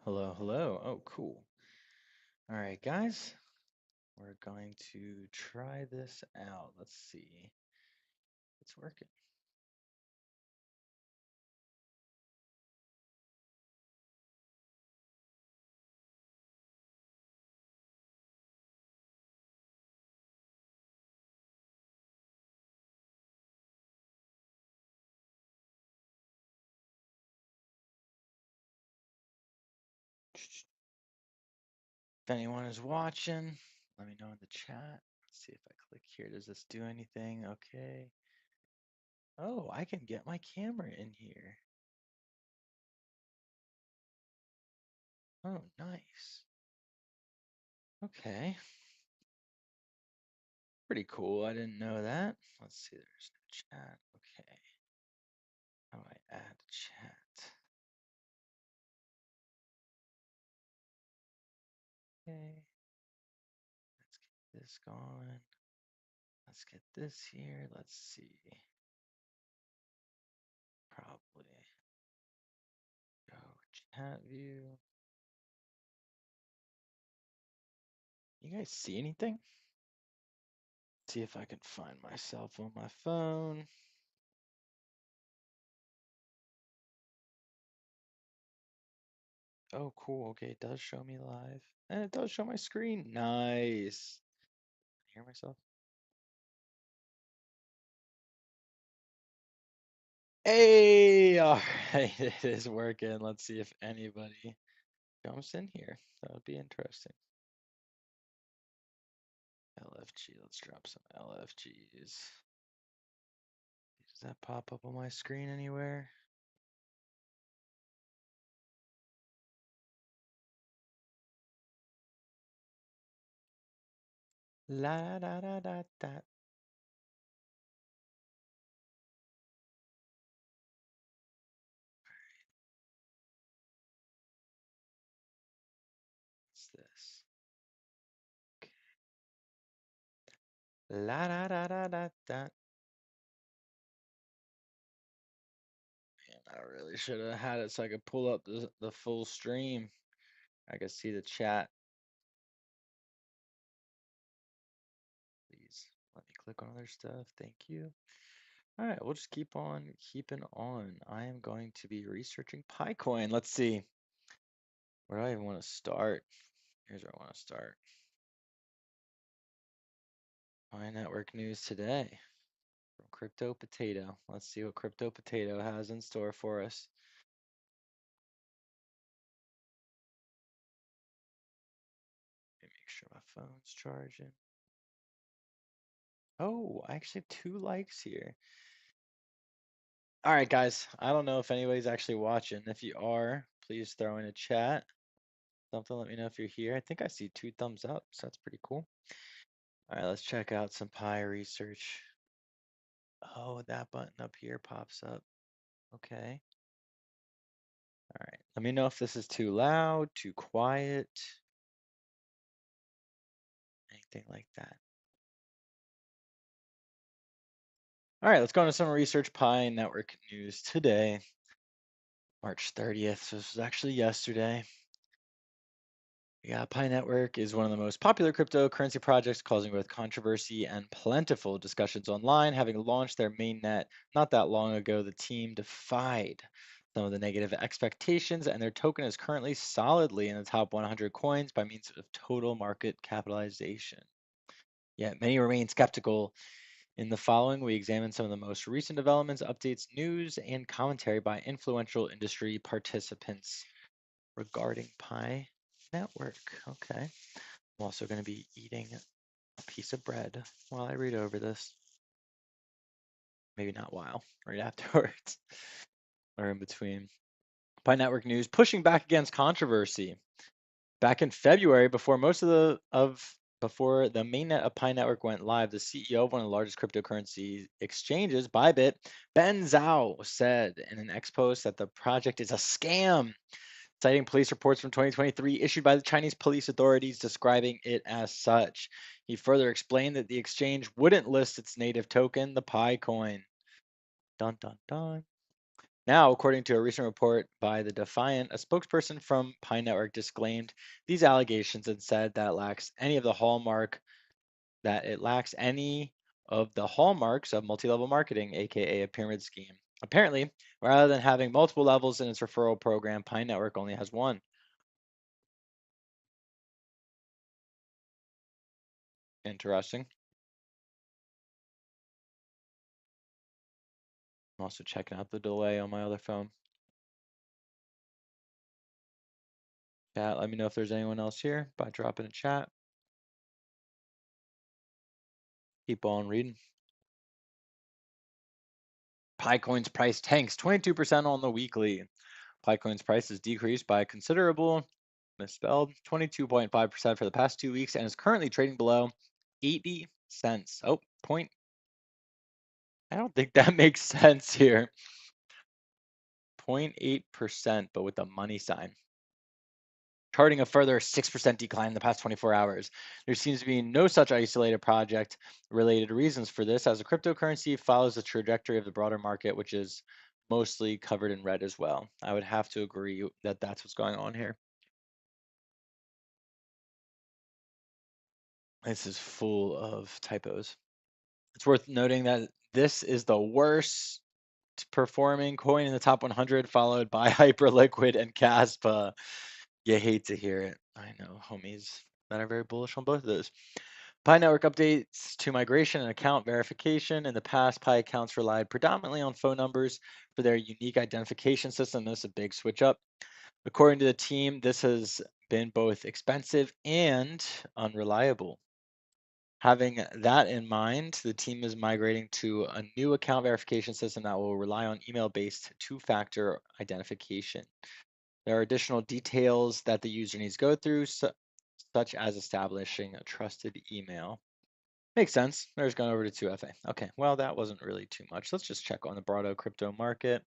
Hello, hello. Oh, cool. All right, guys, we're going to try this out. Let's see. It's working. If anyone is watching, let me know in the chat. Let's see if I click here. Does this do anything? Okay. Oh, I can get my camera in here. Oh, nice. Okay. Pretty cool. I didn't know that. Let's see. There's no chat. Okay. How do I add chat? Okay. Let's get this going. Let's get this here. Let's see. Probably go chat view. You guys see anything? See if I can find myself on my phone. Oh, cool. Okay, it does show me live. And it does show my screen. Nice. Hear myself? Hey, all right, it is working. Let's see if anybody jumps in here. That would be interesting. LFG, let's drop some LFGs. Does that pop up on my screen anywhere? La da da da da. What's this? La da da da da da. Man, I really should have had it so I could pull up the full stream. I could see the chat. Please let me click on other stuff. Thank you. All right, we'll just keep on keeping on. I am going to be researching PI Coin. Let's see. Where do I even want to start? Here's where I want to start. PI Network news today from Crypto Potato. Let's see what Crypto Potato has in store for us. Let me make sure my phone's charging. Oh, I actually have 2 likes here. All right, guys. I don't know if anybody's actually watching. If you are, please throw in a chat. Something, let me know if you're here. I think I see 2 thumbs up, so that's pretty cool. All right, let's check out some Pi research. Oh, that button up here pops up. Okay. All right. Let me know if this is too loud, too quiet, anything like that. All right, let's go into some research Pi network news today, March 30th. So this was actually yesterday. Yeah, Pi Network is one of the most popular cryptocurrency projects, causing both controversy and plentiful discussions online. Having launched their mainnet not that long ago, the team defied some of the negative expectations, and their token is currently solidly in the top 100 coins by means of total market capitalization. Yet many remain skeptical. In the following, we examine some of the most recent developments, updates, news, and commentary by influential industry participants regarding Pi Network. Okay. I'm also going to be eating a piece of bread while I read over this. Maybe not while, right afterwards, or in between. Pi Network news pushing back against controversy. Back in February, before before the mainnet of Pi Network went live, the CEO of one of the largest cryptocurrency exchanges, Bybit, Ben Zhao, said in an X post that the project is a scam, citing police reports from 2023 issued by the Chinese police authorities describing it as such. He further explained that the exchange wouldn't list its native token, the Pi coin. Dun dun dun. Now, according to a recent report by The Defiant, a spokesperson from Pi Network disclaimed these allegations and said that it lacks any of the hallmarks of multi-level marketing, aka a pyramid scheme. Apparently, rather than having multiple levels in its referral program, Pi Network only has one. Interesting. I'm also checking out the delay on my other phone. Chat, let me know if there's anyone else here by dropping a chat. Keep on reading. PiCoin's price tanks 22% on the weekly. PiCoin's price has decreased by a considerable, misspelled, 22.5% for the past 2 weeks and is currently trading below 80 cents. Oh, point. I don't think that makes sense here. 0.8%, but with a money sign. Charting a further 6% decline in the past 24 hours. There seems to be no such isolated project related reasons for this, as the cryptocurrency follows the trajectory of the broader market, which is mostly covered in red as well. I would have to agree that that's what's going on here. This is full of typos. It's worth noting that this is the worst performing coin in the top 100, followed by Hyperliquid and Caspa. You hate to hear it. I know homies that are very bullish on both of those. Pi Network updates to migration and account verification. In the past, Pi accounts relied predominantly on phone numbers for their unique identification system. This is a big switch up. According to the team, this has been both expensive and unreliable. Having that in mind, the team is migrating to a new account verification system that will rely on email-based two-factor identification. There are additional details that the user needs to go through, such as establishing a trusted email. Makes sense. There's going over to 2FA. Okay, well, that wasn't really too much. Let's just check on the broader crypto market.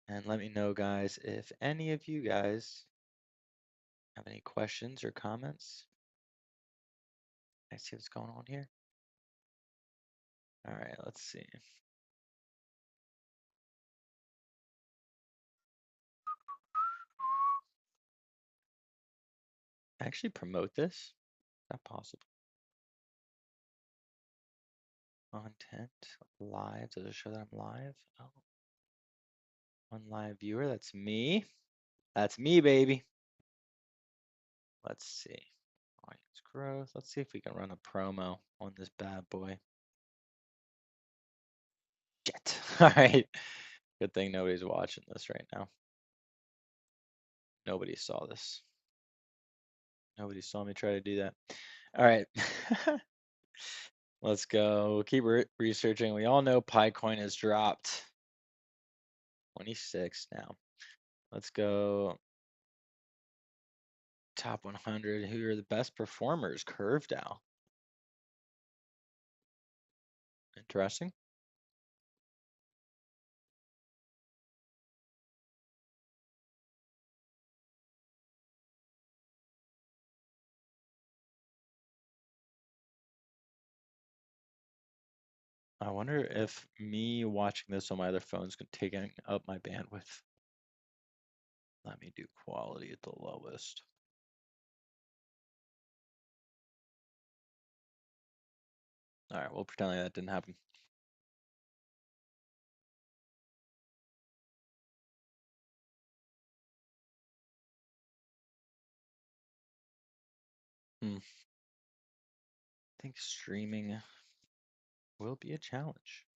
And let me know, guys, if any of you guys have any questions or comments. I see what's going on here. All right, let's see. Actually promote this? Is that possible? Content live. Does it show that I'm live? Oh, one live viewer. That's me. That's me, baby. Let's see. Audience growth. Let's see if we can run a promo on this bad boy. Shit. All right. Good thing nobody's watching this right now. Nobody saw this. Nobody saw me try to do that. All right. Let's go. Keep researching. We all know PiCoin has dropped 26 now. Let's go. Top 100. Who are the best performers? Curve DAO. Interesting. I wonder if me watching this on my other phone is taking up my bandwidth. Let me do quality at the lowest. All right, we'll pretend like that didn't happen. I think streaming will be a challenge.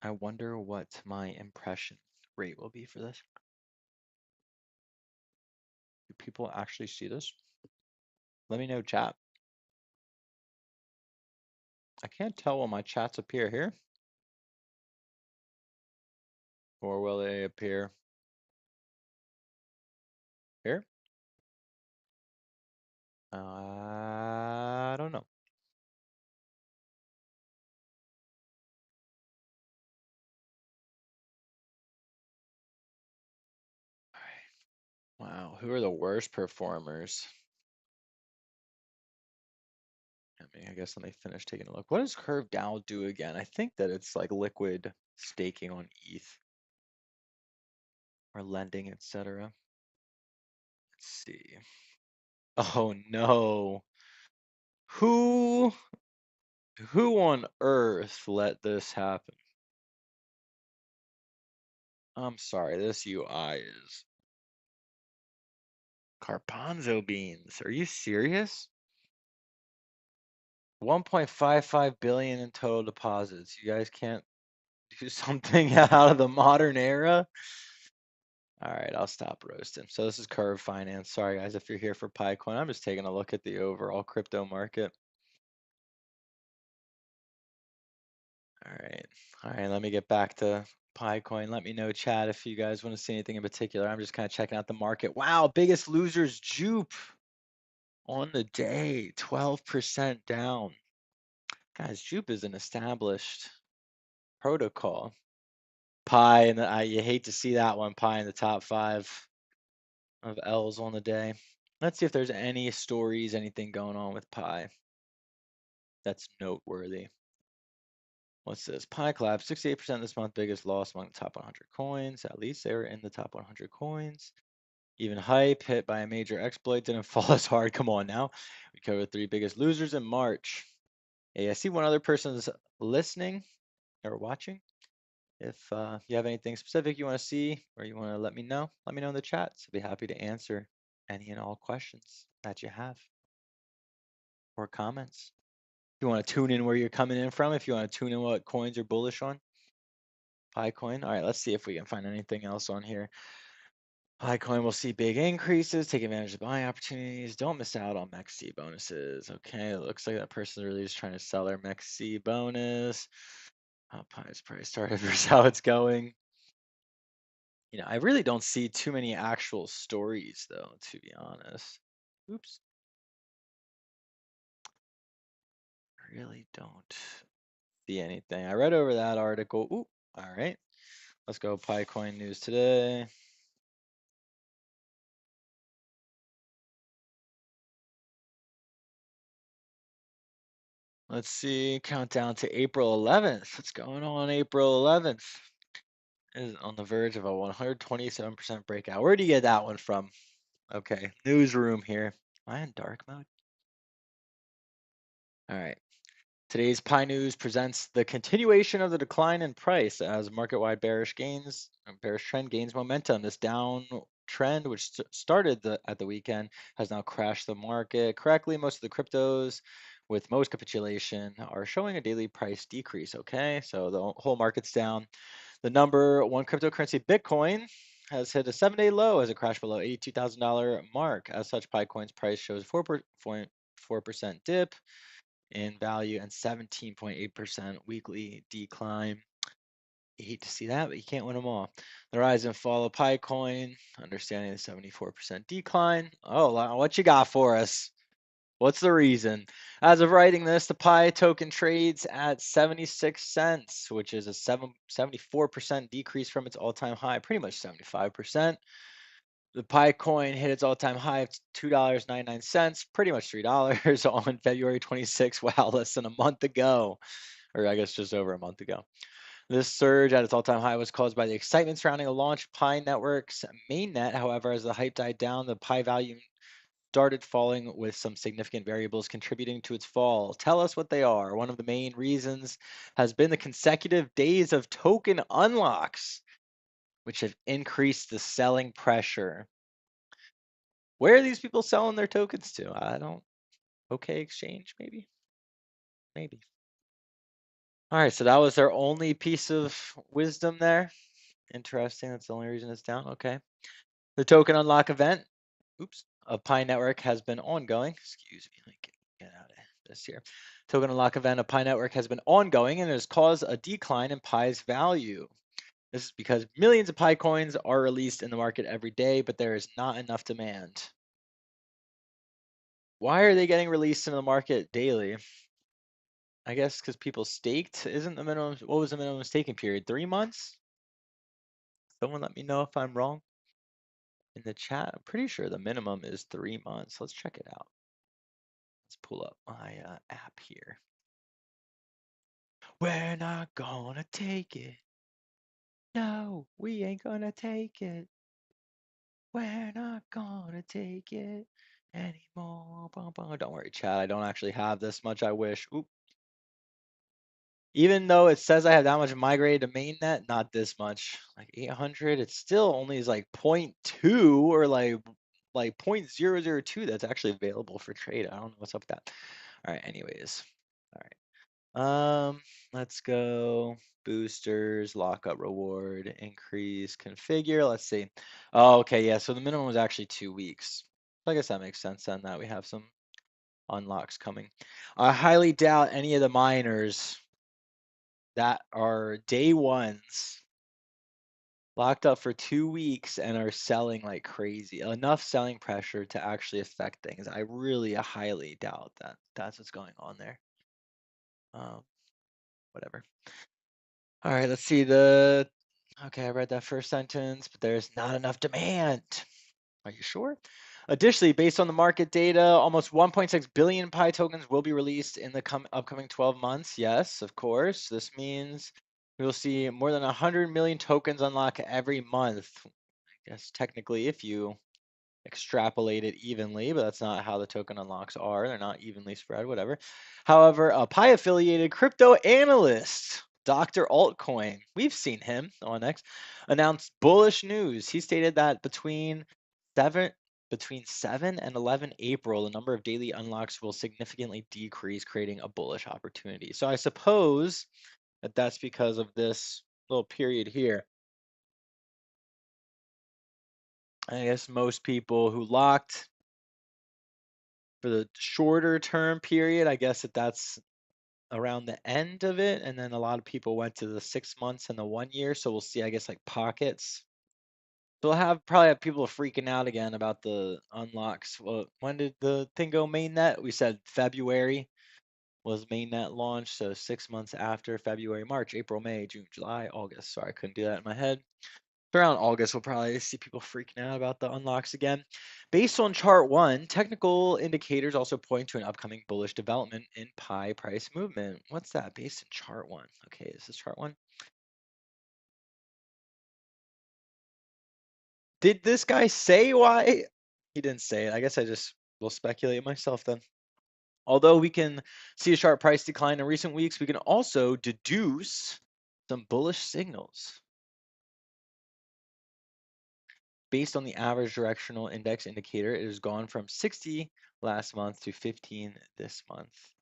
I wonder what my impression rate will be for this. Do people actually see this? Let me know, chat. I can't tell when my chats appear here. Or will they appear here? I don't know. Wow, who are the worst performers? I mean, I guess let me finish taking a look. What does Curve DAO do again? I think that it's like liquid staking on ETH or lending, etc. Let's see. Oh no. Who on earth let this happen? I'm sorry, this UI is Carponzo beans. Are you serious? 1.55 billion in total deposits. You guys can't do something out of the modern era? All right, I'll stop roasting. So this is Curve Finance. Sorry guys if you're here for PI Coin. I'm just taking a look at the overall crypto market. All right. All right, let me get back to PI Coin. Let me know, chat, if you guys want to see anything in particular. I'm just kind of checking out the market. Wow, biggest losers, Jupe on the day, 12% down. Guys, Jupe is an established protocol. Pi, and you hate to see that one, Pi in the top 5 of L's on the day. Let's see if there's any stories, anything going on with Pi that's noteworthy. What's this? Pi collapsed 68% this month, biggest loss among the top 100 coins. At least they were in the top 100 coins. Even hype hit by a major exploit didn't fall as hard. Come on now. We covered 3 biggest losers in March. Hey, I see one other person's listening or watching. If you have anything specific you want to see or you want to let me know in the chat. So I'll be happy to answer any and all questions that you have or comments. If you want to tune in where you're coming in from, if you want to tune in what coins you're bullish on, Pi Coin. All right, let's see if we can find anything else on here. Pi Coin will see big increases, take advantage of buying opportunities. Don't miss out on MEXC bonuses. Okay, it looks like that person really is trying to sell their MEXC bonus. How Pi's price started versus how it's going. You know, I really don't see too many actual stories though, to be honest. Oops. I really don't see anything. I read over that article. Ooh, all right. Let's go Pi Coin news today. Let's see, countdown to April 11th. What's going on April 11th? Is on the verge of a 127% breakout. Where do you get that one from? Okay, newsroom here. Am I in dark mode? All right. Today's Pi News presents the continuation of the decline in price as market-wide bearish trend gains momentum. This downtrend, which started at the weekend, has now crashed the market. Correctly, most of the cryptos with most capitulation are showing a daily price decrease. Okay, so the whole market's down. The number one cryptocurrency, Bitcoin, has hit a 7-day low as it crashed below $82,000 mark. As such, Pi Coin's price shows 4.4% dip in value and 17.8% weekly decline. You hate to see that, but you can't win them all. The rise and fall of Pi Coin, understanding the 74% decline. Oh, what you got for us? What's the reason? As of writing this, the Pi token trades at 76 cents, which is a 74% decrease from its all-time high, pretty much 75%. The Pi coin hit its all-time high of $2.99, pretty much $3 on February 26th. Wow, less than a month ago, or I guess just over a month ago. This surge at its all-time high was caused by the excitement surrounding the launch of Pi Network's mainnet. However, as the hype died down, the Pi value started falling with some significant variables contributing to its fall. Tell us what they are. One of the main reasons has been the consecutive days of token unlocks, which have increased the selling pressure. Where are these people selling their tokens to? I don't. Okay, exchange, maybe? Maybe. All right, so that was their only piece of wisdom there. Interesting. That's the only reason it's down. Okay. The token unlock event, oops, of Pi Network has been ongoing. Excuse me, like get out of this here. Token unlock event of Pi Network has been ongoing and has caused a decline in Pi's value. This is because millions of Pi coins are released in the market every day, but there is not enough demand. Why are they getting released into the market daily? I guess because people staked. Isn't the minimum, what was the minimum staking period? 3 months? Someone let me know if I'm wrong in the chat. I'm pretty sure the minimum is 3 months. Let's check it out. Let's pull up my app here. We're not gonna take it. No, we ain't gonna take it. We're not gonna take it anymore. Bum, bum. Don't worry, Chad. I don't actually have this much. I wish. Oop. Even though it says I have that much migrated to mainnet, not this much. Like 800, it still only is like 0.2 or like 0.002 that's actually available for trade. I don't know what's up with that. All right, anyways. All right. Let's go boosters, lockup reward, increase, configure. Let's see. Oh, okay, yeah. So the minimum was actually 2 weeks. So I guess that makes sense then that we have some unlocks coming. I highly doubt any of the miners that are day ones locked up for 2 weeks and are selling like crazy. Enough selling pressure to actually affect things. I really highly doubt that that's what's going on there. Whatever. All right, let's see okay, I read that first sentence, but there's not enough demand. Are you sure? Additionally, based on the market data, almost 1.6 billion Pi tokens will be released in the upcoming 12 months. Yes, of course. This means we will see more than 100 million tokens unlock every month. I guess technically, if you extrapolate it evenly, but that's not how the token unlocks are. They're not evenly spread, whatever. However, a Pi affiliated crypto analyst, Dr. Altcoin, we've seen him on X, announced bullish news. He stated that seven between 7 and 11 April, the number of daily unlocks will significantly decrease, creating a bullish opportunity. So I suppose that that's because of this little period here. I guess most people who locked for the shorter term period, I guess that's around the end of it. And then a lot of people went to the 6 months and the 1 year. So we'll see, I guess, like pockets. So we'll probably have people freaking out again about the unlocks. Well, when did the thing go mainnet? We said February was mainnet launch. So 6 months after February, March, April, May, June, July, August. Sorry, I couldn't do that in my head. Around August, we'll probably see people freaking out about the unlocks again. Based on chart 1, technical indicators also point to an upcoming bullish development in Pi price movement. What's that? Based on chart 1. Okay, this is chart 1. Did this guy say why? He didn't say it. I guess I just will speculate myself then. Although we can see a sharp price decline in recent weeks, we can also deduce some bullish signals. Based on the average directional index indicator, it has gone from 60 last month to 15 this month.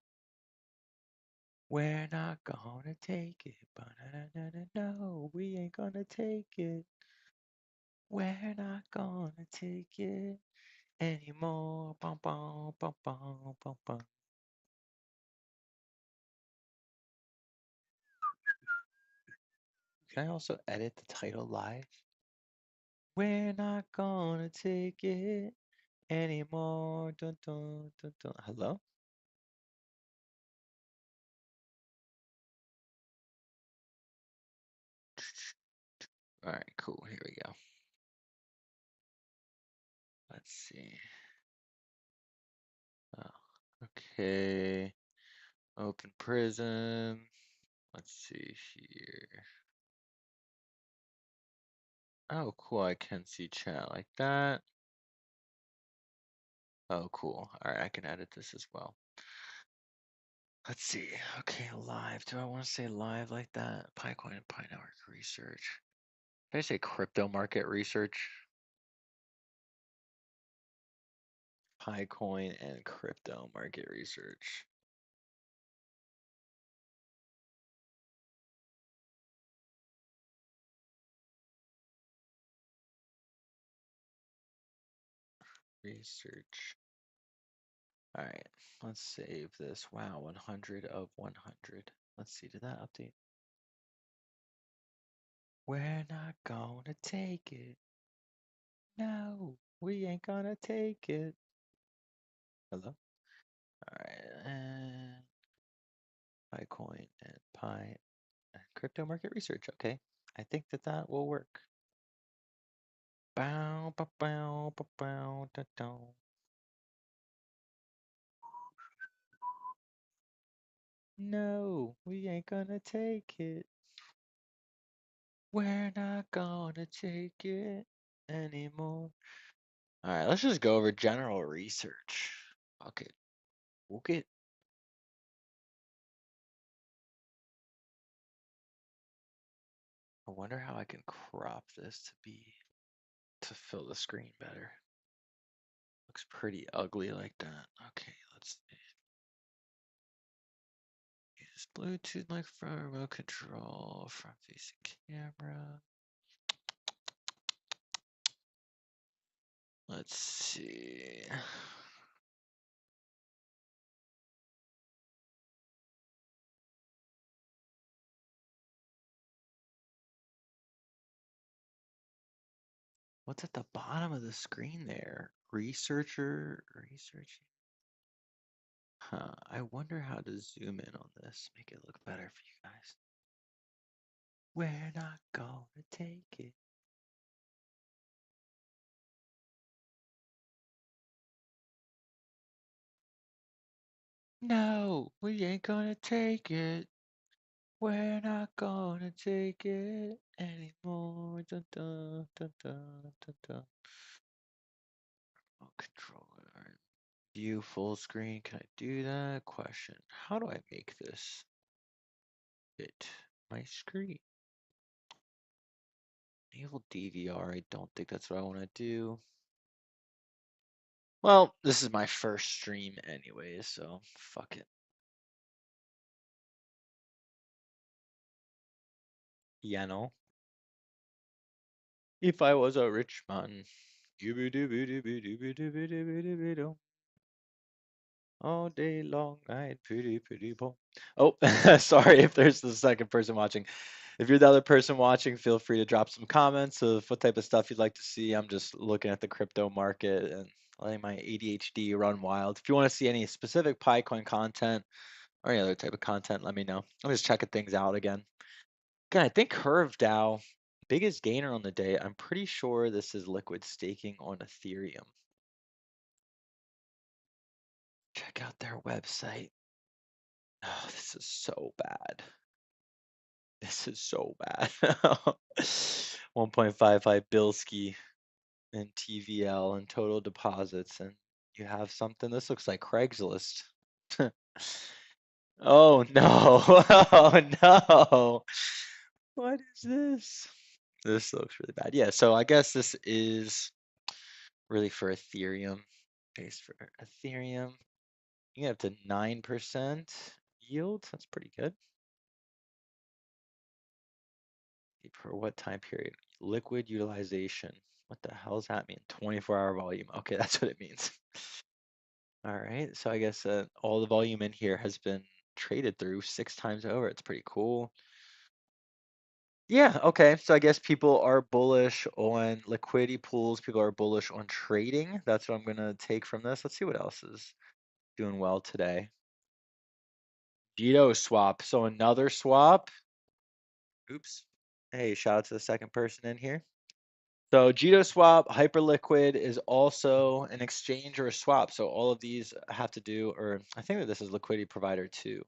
We're not gonna take it, but no, we ain't gonna take it. We're not gonna take it anymore. Bum, bum, bum, bum, bum, bum. Can I also edit the title live? We're not gonna take it anymore. Dun, dun, dun, dun. Hello? All right, cool. Here we go. Let's see. Oh, okay. Open prism. Let's see here. Oh, cool. I can see chat like that. Oh, cool. All right, I can edit this as well. Let's see. Okay, live. Do I want to say live like that? Pi Coin and Pi Network research. Did I say crypto market research? Pi Coin and crypto market research. Research. All right, let's save this. Wow, 100 of 100. Let's see, did that update? We're not gonna take it. No, we ain't gonna take it. Hello? All right, and Bitcoin and Pi and crypto market research. Okay, I think that will work. Bow, bow, bow, bow, bow, da, da. No, we ain't gonna take it. We're not gonna take it anymore. All right, let's just go over general research. Okay, okay. I wonder how I can crop this to fill the screen better. Looks pretty ugly like that. Okay, let's use Bluetooth microphone, remote control, front facing camera. Let's see. What's at the bottom of the screen there? Researching. Huh, I wonder how to zoom in on this, make it look better for you guys. We're not gonna take it. No, we ain't gonna take it. We're not gonna take it anymore. Dun, dun, dun, dun, dun, dun. Oh, controller. View full screen. Can I do that? Question. How do I make this fit my screen? Enable DVR. I don't think that's what I want to do. Well, this is my first stream anyway, so fuck it. Yeah, no. If I was a rich man. All day long, I'd pretty boom. Oh, sorry if there's the second person watching. If you're the other person watching, feel free to drop some comments of what type of stuff you'd like to see. I'm just looking at the crypto market and letting my ADHD run wild. If you want to see any specific PI Coin content or any other type of content, let me know. I'm just checking things out again. Again, I think Curve DAO, biggest gainer on the day. I'm pretty sure this is liquid staking on Ethereum. Check out their website. Oh, this is so bad. This is so bad. 1.55 Bilski in TVL and total deposits, and you have something. This looks like Craigslist. Oh no! Oh no! What is this? This looks really bad. Yeah, so I guess this is really for Ethereum. Based for Ethereum. You get up to 9% yield. That's pretty good. For what time period? Liquid utilization. What the hell does that mean? 24-hour volume. Okay, that's what it means. All right, so I guess all the volume in here has been traded through 6 times over. It's pretty cool. Yeah, okay. So I guess people are bullish on liquidity pools. People are bullish on trading. That's what I'm going to take from this. Let's see what else is doing well today. Jito swap. So another swap. Oops. Hey, shout out to the second person in here. So GitoSwap, Hyperliquid is also an exchange or a swap. So all of these have to do, or I think that this is liquidity provider too.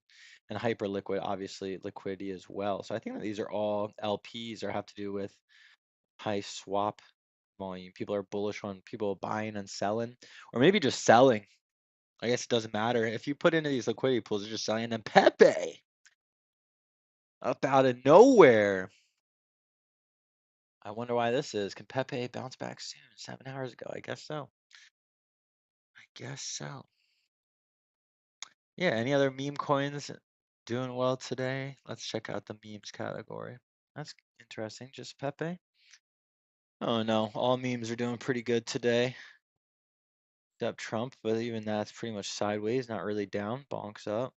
And Hyperliquid, obviously liquidity as well. So I think that these are all LPs or have to do with high swap volume. People are bullish on people buying and selling, or maybe just selling. I guess it doesn't matter. If you put into these liquidity pools, you're just selling. And then Pepe, up out of nowhere. I wonder why this is. Can Pepe bounce back soon? 7 hours ago, I guess so. I guess so. Yeah, any other meme coins doing well today? Let's check out the memes category. That's interesting. Just Pepe? Oh no, all memes are doing pretty good today. Except Trump, but even that's pretty much sideways, not really down. Bonk's up.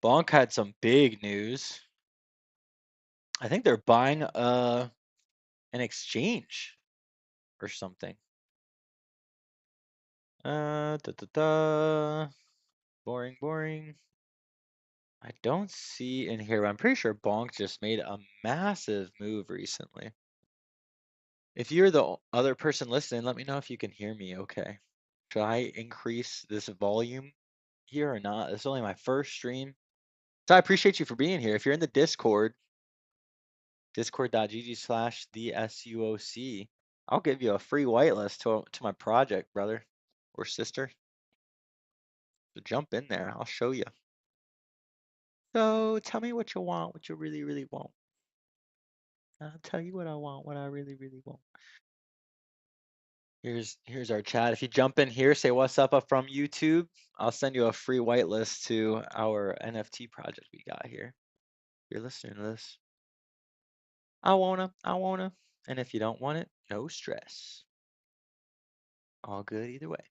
Bonk had some big news. I think they're buying an exchange or something. Boring, boring. I don't see in here, but I'm pretty sure Bonk just made a massive move recently. If you're the other person listening, let me know if you can hear me okay. Should I increase this volume here or not? This is only my first stream. So I appreciate you for being here. If you're in the Discord, Discord.gg/thesuoc. I'll give you a free whitelist to my project, brother or sister. So jump in there. I'll show you. So tell me what you want, what you really, really want. I'll tell you what I want, what I really, really want. Here's our chat. If you jump in here, say what's up from YouTube, I'll send you a free whitelist to our NFT project we got here. You're listening to this. I wanna. And if you don't want it, no stress. All good either way.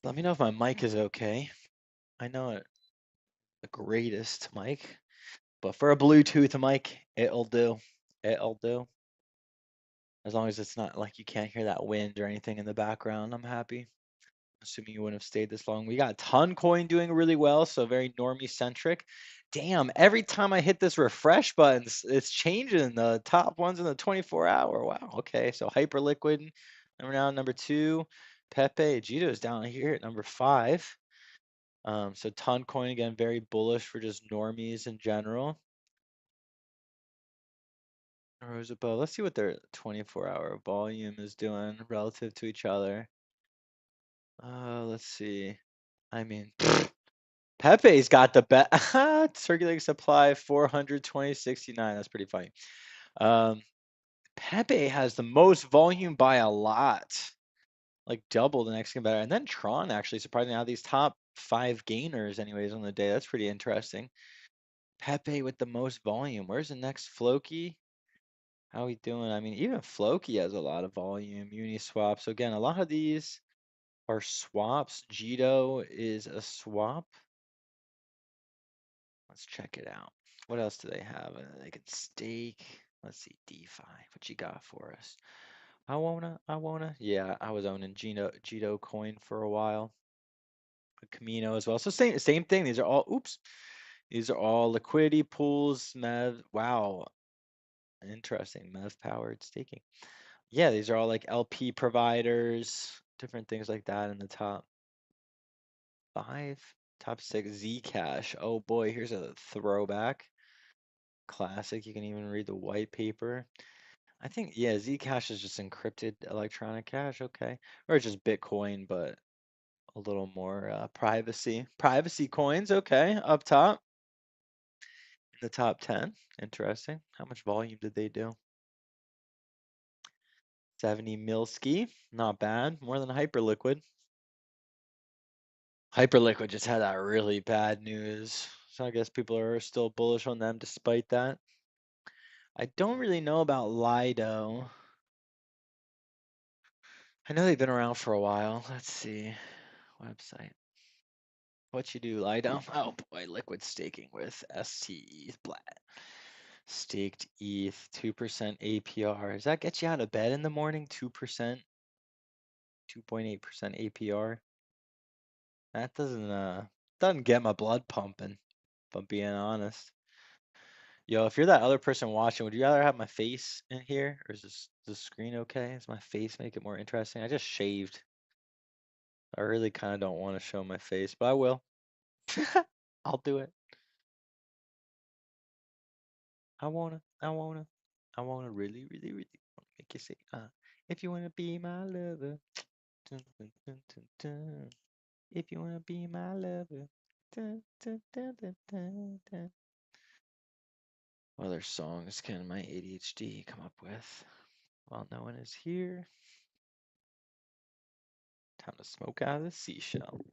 Let me know if my mic is okay. I know it the greatest mic, but for a Bluetooth mic, it'll do. It'll do. As long as it's not like you can't hear that wind or anything in the background, I'm happy. Assuming you wouldn't have stayed this long. We got Ton Coin doing really well, so very normie centric. Damn, every time I hit this refresh button, it's changing the top ones in the 24-hour. Wow, okay. So Hyperliquid, number 2. Pepe Gito's down here at number 5. So Ton Coin, again, very bullish for just normies in general. Rosabelle, let's see what their 24-hour volume is doing relative to each other. Let's see. I mean, Pepe's got the best circulating supply 420.69. That's pretty funny. Pepe has the most volume by a lot, like double the next competitor. And then Tron actually surprisingly out of these top 5 gainers, anyways, on the day. That's pretty interesting. Pepe with the most volume. Where's the next Floki? How we doing? I mean, even Floki has a lot of volume. Uniswap. So again, a lot of these are swaps. Jito is a swap. Let's check it out. What else do they have? They can stake. Let's see, DeFi. What you got for us? I wanna. Yeah, I was owning Jito coin for a while. Camino as well. So same thing. These are all. Oops. These are all liquidity pools. Mev. Wow. Interesting. Mev powered staking. Yeah, these are all like LP providers, different things like that in the top 5, top 6. Zcash. Oh boy, here's a throwback. Classic. You can even read the white paper. I think, yeah, Zcash is just encrypted electronic cash. Okay. Or it's just Bitcoin, but a little more privacy. Privacy coins. Okay. Up top in the top 10. Interesting. How much volume did they do? 70 Milski. Not bad. More than Hyperliquid. Hyperliquid just had that really bad news. So I guess people are still bullish on them despite that. I don't really know about Lido. I know they've been around for a while. Let's see. Website. What you do, Lido? Oh boy, liquid staking with STE Blat. Staked ETH, 2% APR. Does that get you out of bed in the morning? 2%, 2.8% APR. That doesn't get my blood pumping, if I'm being honest. Yo, if you're that other person watching, would you rather have my face in here, or is the screen okay? Does my face make it more interesting? I just shaved. I really kind of don't want to show my face, but I will. I'll do it. I wanna really, really, really wanna make you say, if you wanna be my lover, dun, dun, dun, dun, dun. If you wanna be my lover, dun, dun, dun, dun, dun, dun. What other songs can my ADHD come up with while no one is here? Time to smoke out of the seashell.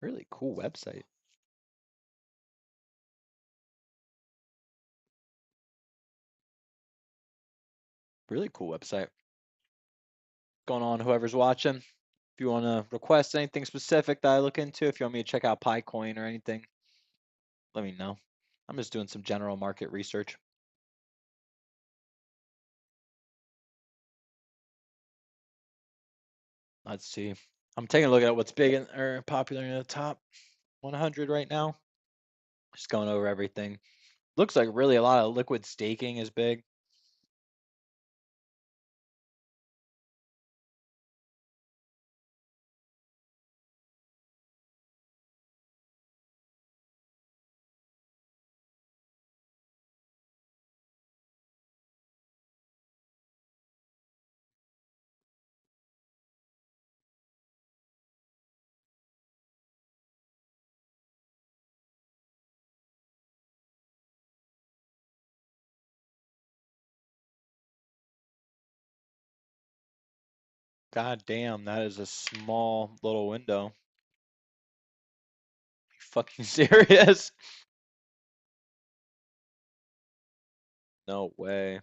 Really cool website. Really cool website. Going on, whoever's watching. If you want to request anything specific that I look into, if you want me to check out PI Coin or anything, let me know. I'm just doing some general market research. Let's see. I'm taking a look at what's big or popular in the top 100 right now. Just going over everything. Looks like really a lot of liquid staking is big. God damn, that is a small little window. You fucking serious? No way.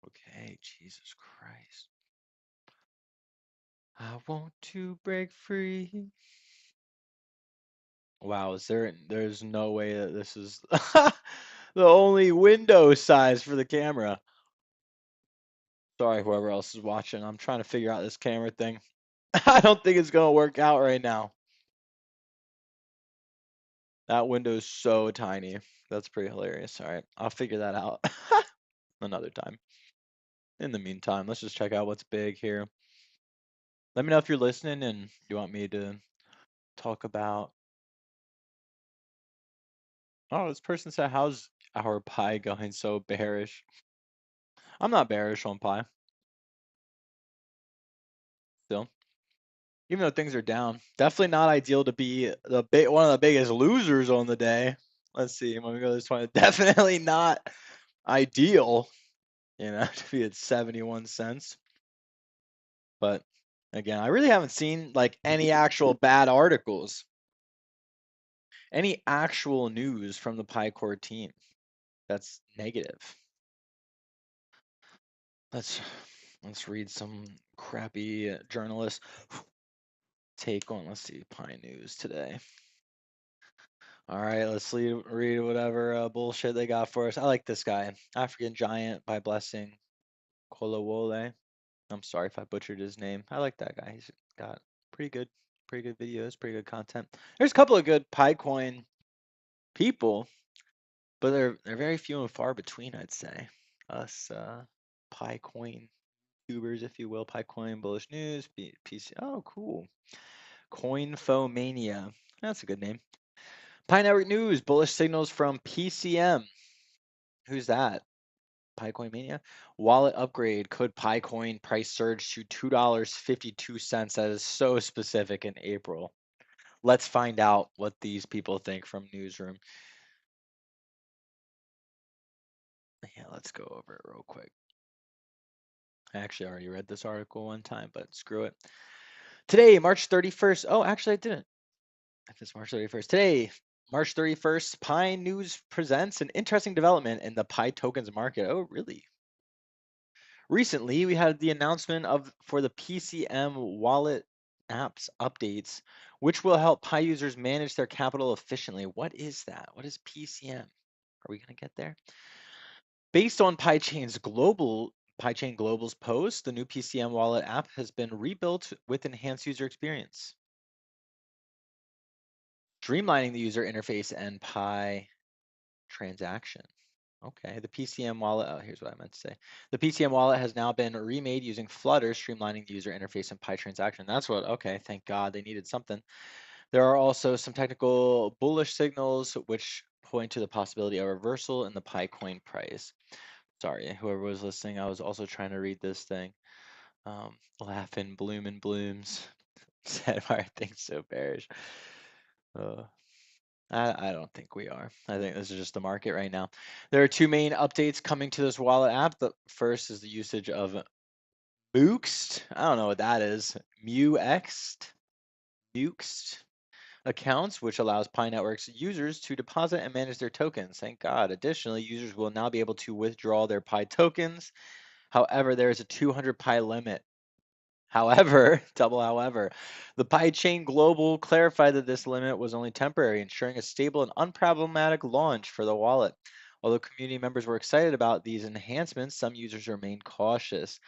Okay, Jesus Christ. I want to break free. Wow, there's no way that this is the only window size for the camera. Sorry, whoever else is watching. I'm trying to figure out this camera thing. I don't think it's gonna work out right now. That window is so tiny. That's pretty hilarious. All right, I'll figure that out another time. In the meantime, let's just check out what's big here. Let me know if you're listening and you want me to talk about. Oh, this person said, "How's our pie going so bearish?" I'm not bearish on pie still, even though things are down. Definitely not ideal to be one of the biggest losers on the day. Let's see. When we go to this one, definitely not ideal, to be at 71 cents. But again, I really haven't seen like any actual bad articles, any actual news from the Pi Core team that's negative. Let's read some crappy journalist take on, let's see, Pi News today. All right, let's read whatever bullshit they got for us. I like this guy, African Giant by Blessing Kolawole. I'm sorry if I butchered his name. I like that guy. He's got pretty good videos, pretty good content. There's a couple of good Pi Coin people, but they're very few and far between, I'd say. Us Pi Coin tubers, if you will. Pi Coin Bullish News, PC. Oh, cool. Coinfomania. That's a good name. Pi Network News, bullish signals from PCM. Who's that? PiCoin Mania. Wallet upgrade. Could PiCoin price surge to $2.52? That is so specific in April. Let's find out what these people think from Newsroom. Yeah, let's go over it real quick. I actually already read this article one time, but screw it. Today, March 31st. Oh, actually, I didn't. If it's March 31st. Today, March 31st, Pi News presents an interesting development in the Pi tokens market. Oh, really? Recently, we had the announcement for the PCM wallet apps updates, which will help Pi users manage their capital efficiently. What is that? What is PCM? Are we going to get there? Based on PiChain Global's post, the new PCM wallet app has been rebuilt with enhanced user experience, streamlining the user interface and Pi transaction. Okay, the PCM wallet, oh, here's what I meant to say. The PCM wallet has now been remade using Flutter, streamlining the user interface and Pi transaction. That's what, okay, thank God they needed something. There are also some technical bullish signals which point to the possibility of reversal in the Pi coin price. Sorry, whoever was listening, I was also trying to read this thing. Laughing, bloom and blooms. Said, why are things so bearish? I don't think we are. I think this is just the market right now. There are two main updates coming to this wallet app. The first is the usage of Muxt. I don't know what that is. Muxt accounts, which allows Pi Network's users to deposit and manage their tokens. Thank God. Additionally, users will now be able to withdraw their Pi tokens. However, there is a 200 Pi limit. However, the PiChain Global clarified that this limit was only temporary, ensuring a stable and unproblematic launch for the wallet. Although community members were excited about these enhancements, some users remained cautious.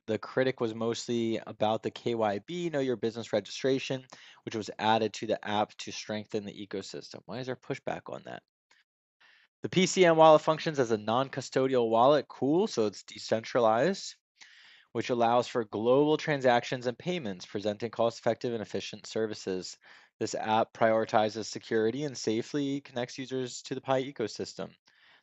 The critic was mostly about the KYB, Know Your Business registration, which was added to the app to strengthen the ecosystem. Why is there pushback on that? The PCM wallet functions as a non-custodial wallet. Cool, so it's decentralized, which allows for global transactions and payments, presenting cost-effective and efficient services. This app prioritizes security and safely connects users to the Pi ecosystem.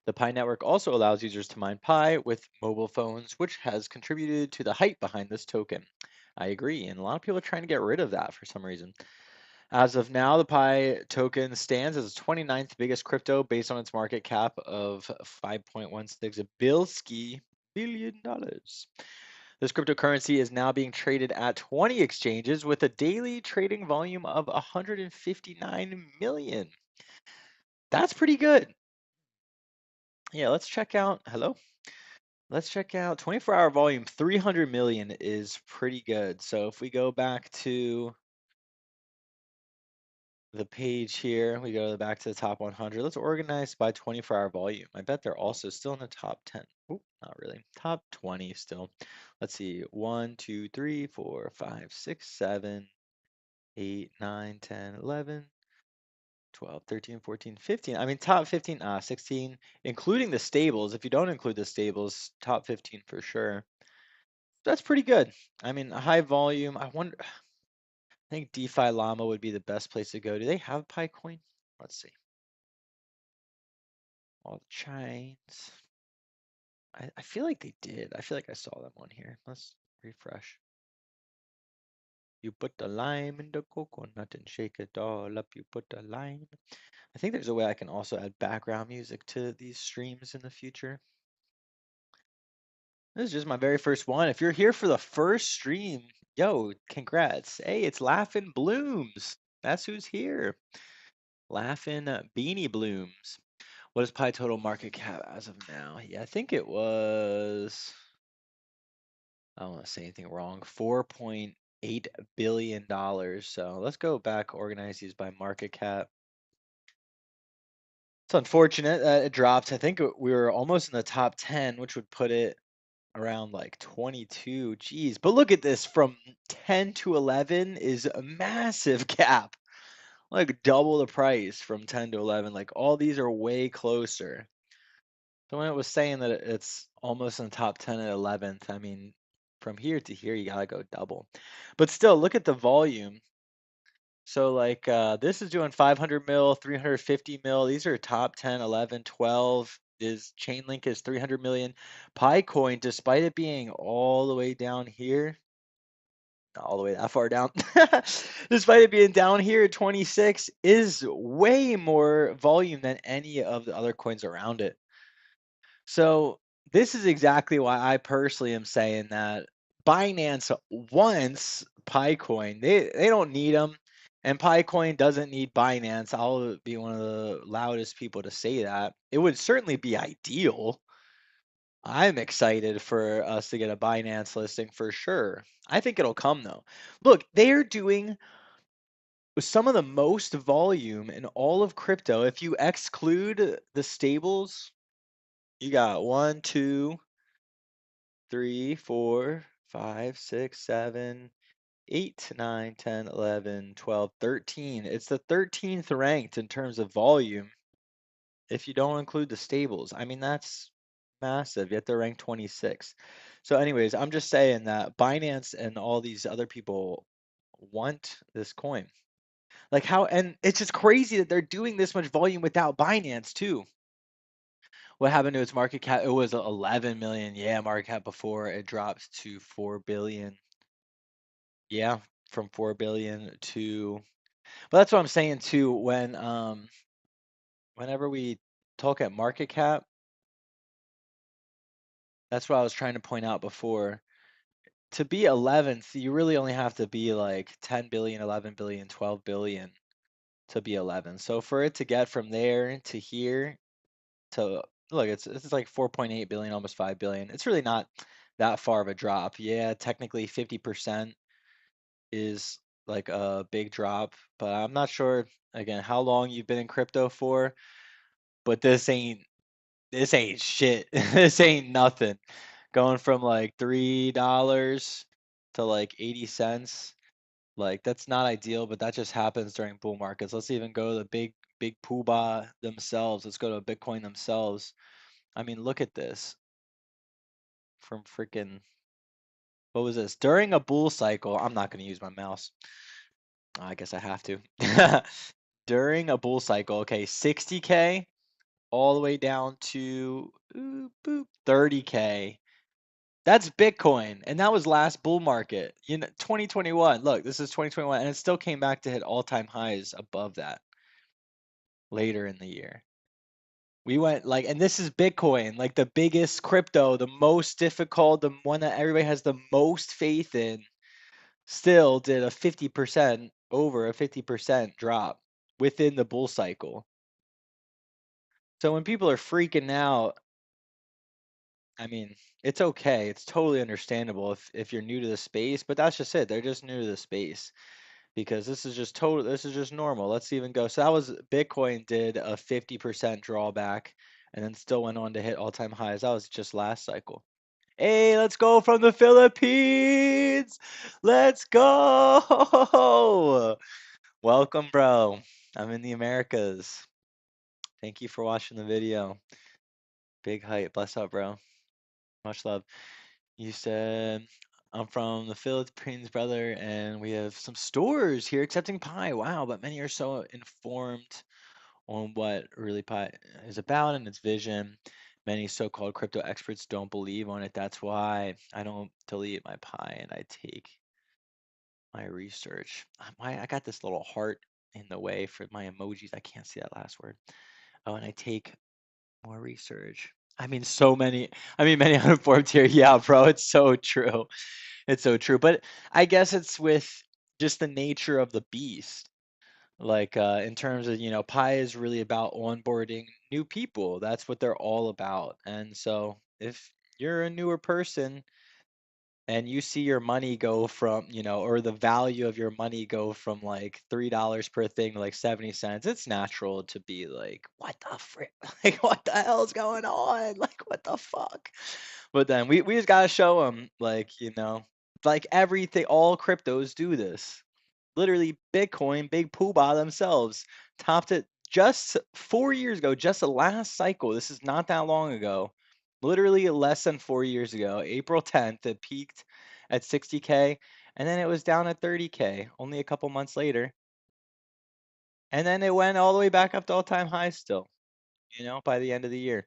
The Pi network also allows users to mine Pi with mobile phones, which has contributed to the hype behind this token. I agree, and a lot of people are trying to get rid of that for some reason. As of now, the Pi token stands as the 29th biggest crypto based on its market cap of $5.16 billion. This cryptocurrency is now being traded at 20 exchanges with a daily trading volume of 159 million. That's pretty good. Yeah, let's check out. Hello. Let's check out 24-hour volume. 300 million is pretty good. So if we go back to the page here, we go back to the top 100. Let's organize by 24-hour volume. I bet they're also still in the top 10. Oh, not really. Top 20 still. Let's see. 1, 2, 3, 4, 5, 6, 7, 8, 9, 10, 11, 12, 13, 14, 15. I mean, top 15, 16, including the stables. If you don't include the stables, top 15 for sure. That's pretty good. I mean, a high volume. I wonder, I think DeFi Llama would be the best place to go. Do they have Pi Coin? Let's see. All the chains. I feel like they did. I feel like I saw them on here. Let's refresh. You put the lime in the coconut and shake it all up. You put the lime. I think there's a way I can also add background music to these streams in the future. This is just my very first one. If you're here for the first stream, yo, congrats. Hey, it's Laughing Blooms. That's who's here. Laughing Beanie Blooms. What is Pi total market cap as of now? Yeah, I think it was, I don't want to say anything wrong, $4.8 billion. So let's go back, organize these by market cap. It's unfortunate that it dropped. I think we were almost in the top 10, which would put it around like 22. Geez, but look at this, from 10 to 11 is a massive gap. Like double the price from 10 to 11. Like all these are way closer. So when it was saying that it's almost in the top 10 and 11th, I mean, from here to here, you gotta go double. But still, look at the volume. So like this is doing 500 mil, 350 mil. These are top 10, 11, 12. Is Chainlink is 300 million. PiCoin, despite it being all the way down here, not all the way that far down, despite it being down here at 26, is way more volume than any of the other coins around it. So this is exactly why I personally am saying that Binance wants PiCoin. They don't need them, and PiCoin doesn't need Binance. I'll be one of the loudest people to say that. It would certainly be ideal. I'm excited for us to get a Binance listing for sure. I think it'll come though. Look, they're doing some of the most volume in all of crypto. If you exclude the stables, you got 1, 2, 3, 4, 5, 6, 7, 8, 9, 10, 11, 12, 13. It's the 13th ranked in terms of volume if you don't include the stables. I mean, that's massive, yet they're ranked 26. So anyways, I'm just saying that Binance and all these other people want this coin. Like how, and it's just crazy that they're doing this much volume without Binance too. What happened to its market cap? It was 11 million. Yeah, market cap before it dropped to 4 billion. Yeah, from 4 billion to, but that's what I'm saying too. Whenever we talk at market cap, that's what I was trying to point out before. To be 11th, you really only have to be like 10 billion, 11 billion, 12 billion to be 11. So for it to get from there to here to look, it's like 4.8 billion, almost 5 billion. It's really not that far of a drop. Yeah, technically 50% is like a big drop, but I'm not sure again how long you've been in crypto for, but this ain't shit. This ain't nothing. Going from like $3 to like 80 cents. Like that's not ideal, but that just happens during bull markets. Let's even go to the big poobah themselves. Let's go to Bitcoin themselves. I mean, look at this. From freaking, what was this? During a bull cycle, I'm not going to use my mouse. I guess I have to. During a bull cycle, okay, 60K all the way down to 30K. That's Bitcoin, and that was last bull market. 2021. Look, this is 2021, and it still came back to hit all-time highs above that later in the year. We went like, and this is Bitcoin, like the biggest crypto, the most difficult, the one that everybody has the most faith in, still did a 50%, over a 50% drop within the bull cycle. So when people are freaking out, I mean, it's okay. It's totally understandable if you're new to the space, but that's just it. They're just new to the space because this is just normal. Let's even go. So that was Bitcoin did a 50% drawback and then still went on to hit all-time highs. That was just last cycle. Hey, let's go from the Philippines. Let's go. Welcome, bro. I'm in the Americas. Thank you for watching the video. Big hype. Bless up, bro. Much love. You said, I'm from the Philippines, brother, and we have some stores here accepting Pi. Wow, but many are so informed on what really Pi is about and its vision. Many so-called crypto experts don't believe on it. That's why I don't delete my Pi and I take my research. I got this little heart in the way for my emojis. I can't see that last word. Oh, and I take more research. Many uninformed here. Yeah, bro, it's so true. It's so true. But I guess it's with just the nature of the beast. Like in terms of, Pi is really about onboarding new people. That's what they're all about. And so if you're a newer person and you see your money go from, or the value of your money go from like $3 per thing to like 70 cents, it's natural to be like, what the frick? Like, what the hell's going on? Like, what the fuck? But then we just gotta show them, like, like everything, all cryptos do this. Literally, Bitcoin, big poobah themselves, topped it just 4 years ago, just the last cycle. This is not that long ago. Literally less than 4 years ago, April 10th, it peaked at 60K, and then it was down at 30K only a couple months later. And then it went all the way back up to all-time highs still, by the end of the year.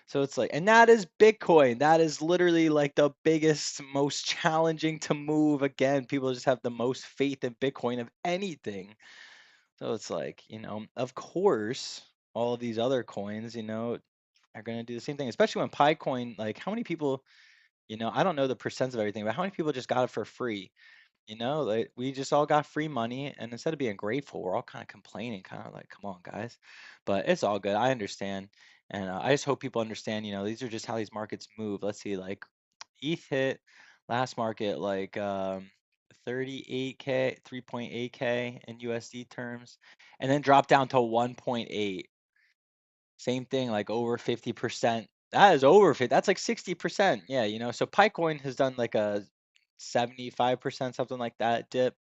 So it's like, and that is Bitcoin. That is literally like the biggest, most challenging to move. Again, people just have the most faith in Bitcoin of anything. So it's like, of course, all of these other coins, are going to do the same thing, especially when Pi Coin, like how many people, I don't know the percents of everything, but how many people just got it for free? Like we just all got free money, and instead of being grateful, we're all kind of complaining, kind of like, come on, guys. But it's all good. I understand. And I just hope people understand, these are just how these markets move. Let's see, like ETH hit last market like 38K, 3.8K in USD terms, and then dropped down to 1.8. Same thing, like over 50%. That is over 50. That's like 60%. Yeah, so Pikecoin has done like a 75%, something like that dip.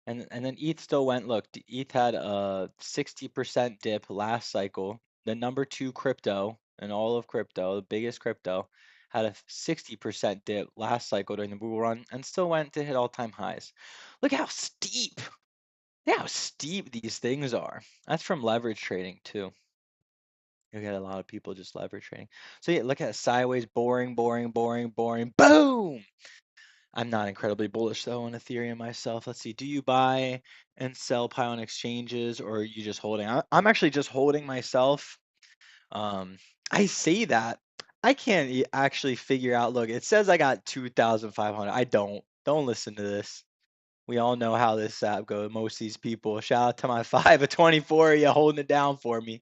And then ETH still went, look, ETH had a 60% dip last cycle. The number two crypto in all of crypto, the biggest crypto, had a 60% dip last cycle during the bull run and still went to hit all-time highs. Look how steep. Look how steep these things are. That's from leverage trading too. You get a lot of people just leverage trading. So yeah, look at it, sideways, boring, boring, boring, boring, boom. I'm not incredibly bullish though on Ethereum myself. Let's see. Do you buy and sell Pi on exchanges, or are you just holding? I'm actually just holding myself. Um, I say that. I can't actually figure out. Look, it says I got 2,500. I don't. Don't listen to this. We all know how this app goes. Most of these people. Shout out to my 5 of 24. You holding it down for me.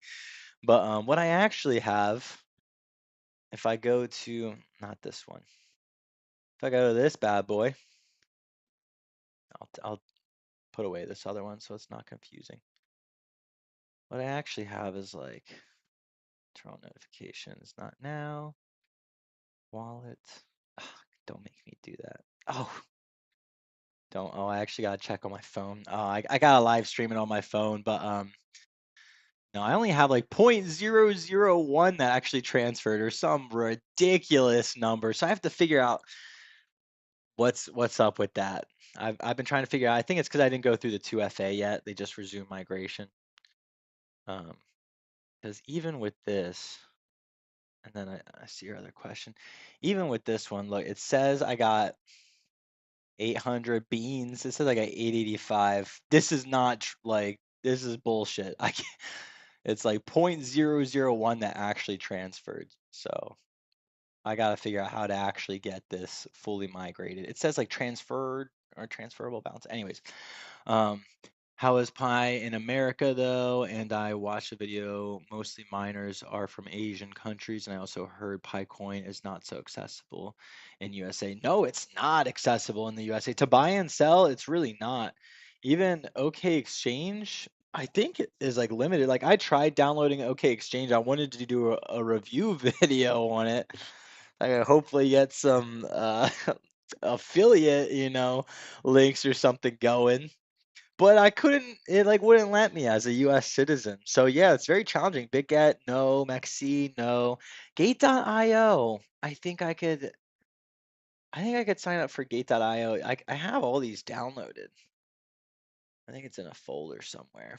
But what I actually have, if I go to not this one, if I go to this bad boy, I'll put away this other one so it's not confusing. What I actually have is like Turn on notifications. Not now. Wallet. Ugh, don't make me do that. Oh, don't. Oh, I actually gotta check on my phone. Oh, I gotta live stream it on my phone, but no, I only have like 0.001 that actually transferred or some ridiculous number. So I have to figure out what's up with that. I've been trying to figure out. I think it's because I didn't go through the 2FA yet. They just resumed migration. Because even with this, and then I see your other question. Even with this one, look, it says I got 800 beans. It says I got 885. This is not like this is bullshit. I can't, it's like 0.001 that actually transferred. So I gotta figure out how to actually get this fully migrated. It says like transferred or transferable balance. Anyways, um, how is Pi in America though? And I watched a video. Mostly miners are from Asian countries, and I also heard Pi Coin is not so accessible in USA. No, it's not accessible in the USA. To buy and sell, it's really not. Even OK Exchange, I think it is like limited. Like I tried downloading OK Exchange. I wanted to do a review video on it. I could hopefully get some affiliate, links or something going. But I couldn't, it like wouldn't let me as a US citizen. So yeah, it's very challenging. BitGet, no. Maxi, no. Gate.io. I think I could sign up for Gate.io. I have all these downloaded. I think it's in a folder somewhere.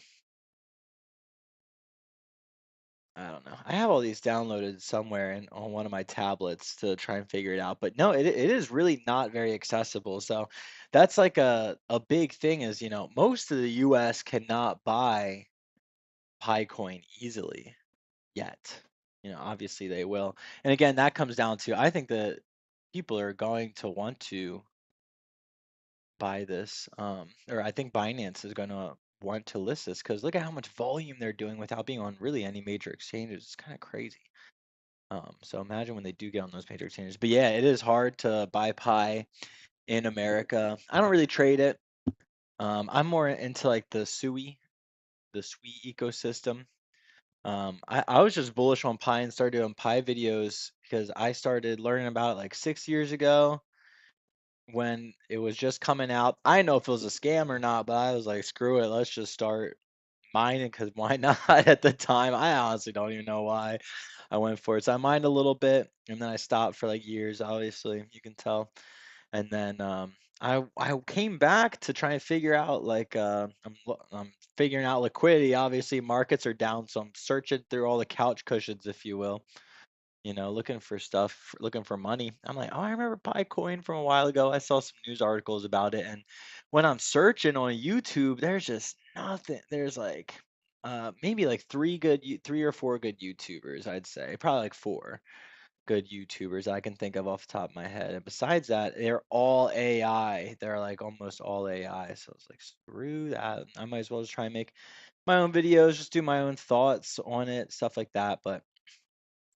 I don't know. I have all these downloaded somewhere on one of my tablets to try and figure it out. But no, it is really not very accessible. So that's like a big thing is, most of the US cannot buy PiCoin easily yet. Obviously they will. And again, that comes down to I think that people are going to want to buy this. Or I think Binance is going to want to list this because look at how much volume they're doing without being on really any major exchanges. It's kind of crazy. So imagine when they do get on those major exchanges. But yeah, it is hard to buy Pi in America. I don't really trade it. I'm more into like the SUI ecosystem. I was just bullish on Pi and started doing Pi videos because I started learning about it like 6 years ago when it was just coming out. I didn't know if it was a scam or not, but I was like, screw it, let's just start mining because why not at the time? I honestly don't even know why I went for it. So I mined a little bit and then I stopped for like years, obviously, you can tell. And then I came back to try and figure out like I'm figuring out liquidity. Obviously, markets are down, so I'm searching through all the couch cushions, if you will. Looking for stuff, looking for money. I'm like, oh, I remember PiCoin from a while ago. I saw some news articles about it, and when I'm searching on YouTube, there's just nothing. There's like maybe like three or four good YouTubers, I'd say, probably like four good YouTubers I can think of off the top of my head. And besides that, they're all AI. They're like almost all AI. So it's like, screw that. I might as well just try and make my own videos, just do my own thoughts on it, stuff like that. But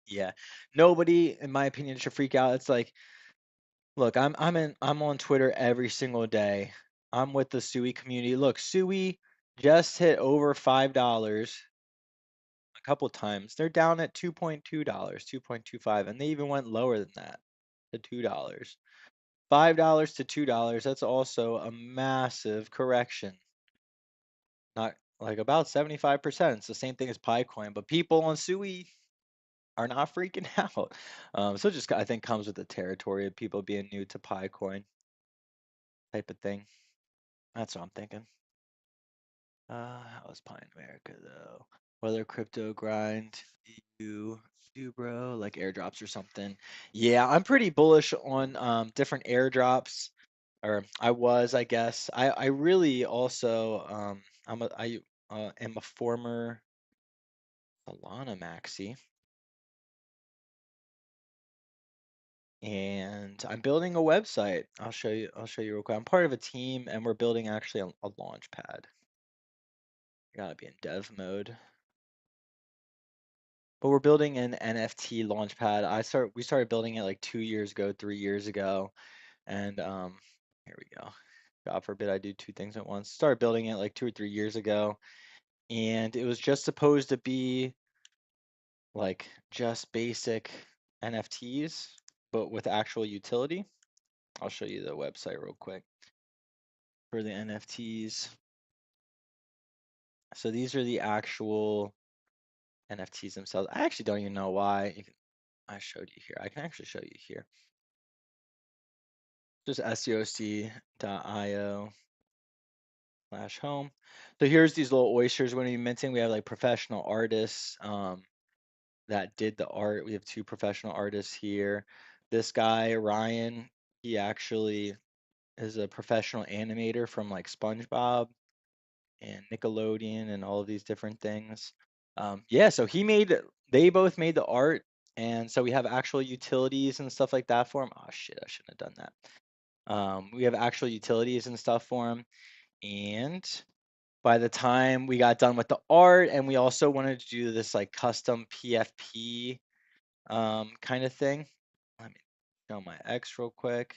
yeah, nobody, in my opinion, should freak out. It's like, look, I'm on Twitter every single day. I'm with the Sui community. Look, Sui just hit over $5 a couple times. They're down at $2.2, 2.25, and they even went lower than that to $2. $5 to $2, that's also a massive correction. Not like about 75%. It's the same thing as PiCoin, but people on Sui are not freaking out. So it just I think comes with the territory of people being new to PiCoin type of thing. That's what I'm thinking. How is Pi in America though? Whether crypto grind you do, bro, like airdrops or something. Yeah, I'm pretty bullish on different airdrops, or I was, I guess. I really also I am a former Solana maxi, and I'm building a website. I'll show you real quick. I'm part of a team, and we're building actually a launch pad. Gotta be in dev mode. But we're building an NFT launchpad. We started building it like 2 years ago, 3 years ago, and here we go. God forbid I do two things at once. Started building it like 2 or 3 years ago, and it was just supposed to be like just basic NFTs, but with actual utility. I'll show you the website real quick for the NFTs. So these are the actual NFTs themselves. I actually don't even know why. I showed you here. I can actually show you here. Just SUOC.io/home. So here's these little oysters we're going to be minting. We have like professional artists that did the art. We have 2 professional artists here. This guy, Ryan, he actually is a professional animator from like SpongeBob and Nickelodeon and all of these different things. Yeah, so they both made the art, and so we have actual utilities and stuff like that for him. Oh shit, I shouldn't have done that. We have actual utilities and stuff for him, and by the time we got done with the art, and we also wanted to do this like custom PFP kind of thing. Let me show my X real quick.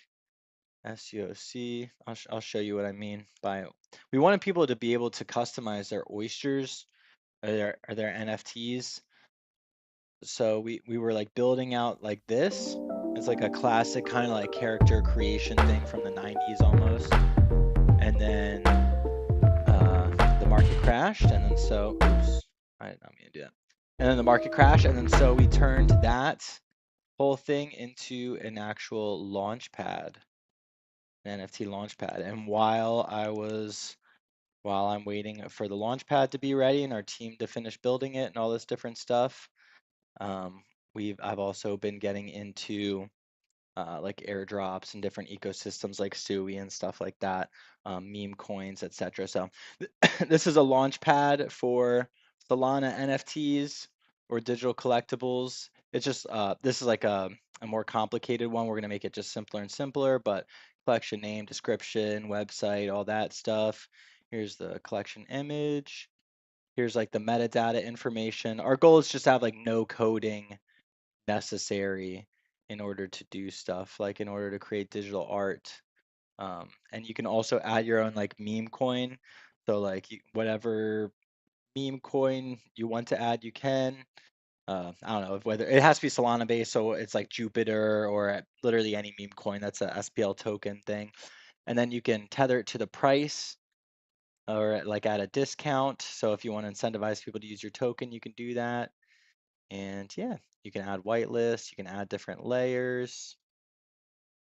SUOC. I'll show you what I mean by. We wanted people to be able to customize their oysters or their NFTs. So we were like building out like this. It's like a classic kind of like character creation thing from the 90s almost. And then the market crashed, and then so oops, I'm gonna do that. And then the market crashed, and then so we turned that whole thing into an actual launch pad, an NFT launch pad. And while I'm waiting for the launch pad to be ready and our team to finish building it and all this different stuff, um, I've also been getting into like airdrops and different ecosystems like Sui and stuff like that, meme coins, etc. So this is a launch pad for Solana NFTs or digital collectibles. It's just this is like a more complicated one. We're gonna make it just simpler and simpler, but collection name, description, website, all that stuff. Here's the collection image. Here's like the metadata information. Our goal is just to have like no coding necessary in order to do stuff, like in order to create digital art. And you can also add your own like meme coin. So like whatever meme coin you want to add, you can. I don't know whether it has to be Solana based, so it's like Jupiter or literally any meme coin that's a SPL token thing. And then you can tether it to the price or like at a discount. So if you want to incentivize people to use your token, you can do that. And yeah, you can add whitelist, you can add different layers.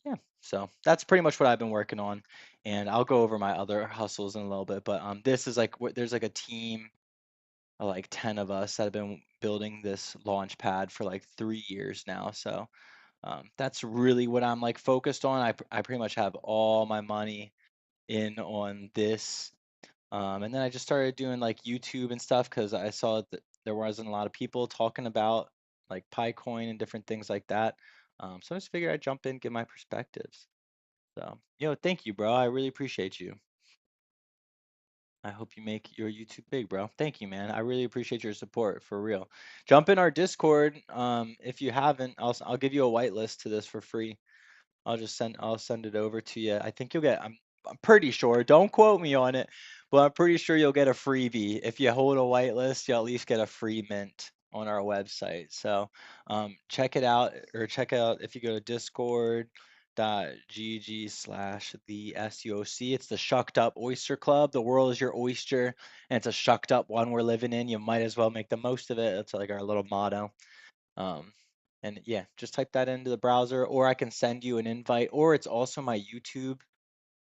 Yeah, so that's pretty much what I've been working on. And I'll go over my other hustles in a little bit, but this is like there's like a team of like 10 of us that have been building this launch pad for like 3 years now. So that's really what I'm like focused on. I pretty much have all my money in on this. And then I just started doing like YouTube and stuff because I saw that there wasn't a lot of people talking about like PI Coin and different things like that. So I just figured I'd jump in, give my perspectives. So, thank you, bro. I really appreciate you. I hope you make your YouTube big, bro. Thank you, man. I really appreciate your support for real. Jump in our Discord. If you haven't, I'll give you a whitelist to this for free. I'll send it over to you. I think you'll get I'm pretty sure. Don't quote me on it, but I'm pretty sure you'll get a freebie. If you hold a whitelist, you'll at least get a free mint on our website. So check it out, or check out if you go to discord.gg/the SUOC. It's the Shucked Up Oyster Club. The world is your oyster, and it's a shucked up one we're living in. You might as well make the most of it. It's like our little motto. Um, and yeah, just type that into the browser, or I can send you an invite, or it's also my YouTube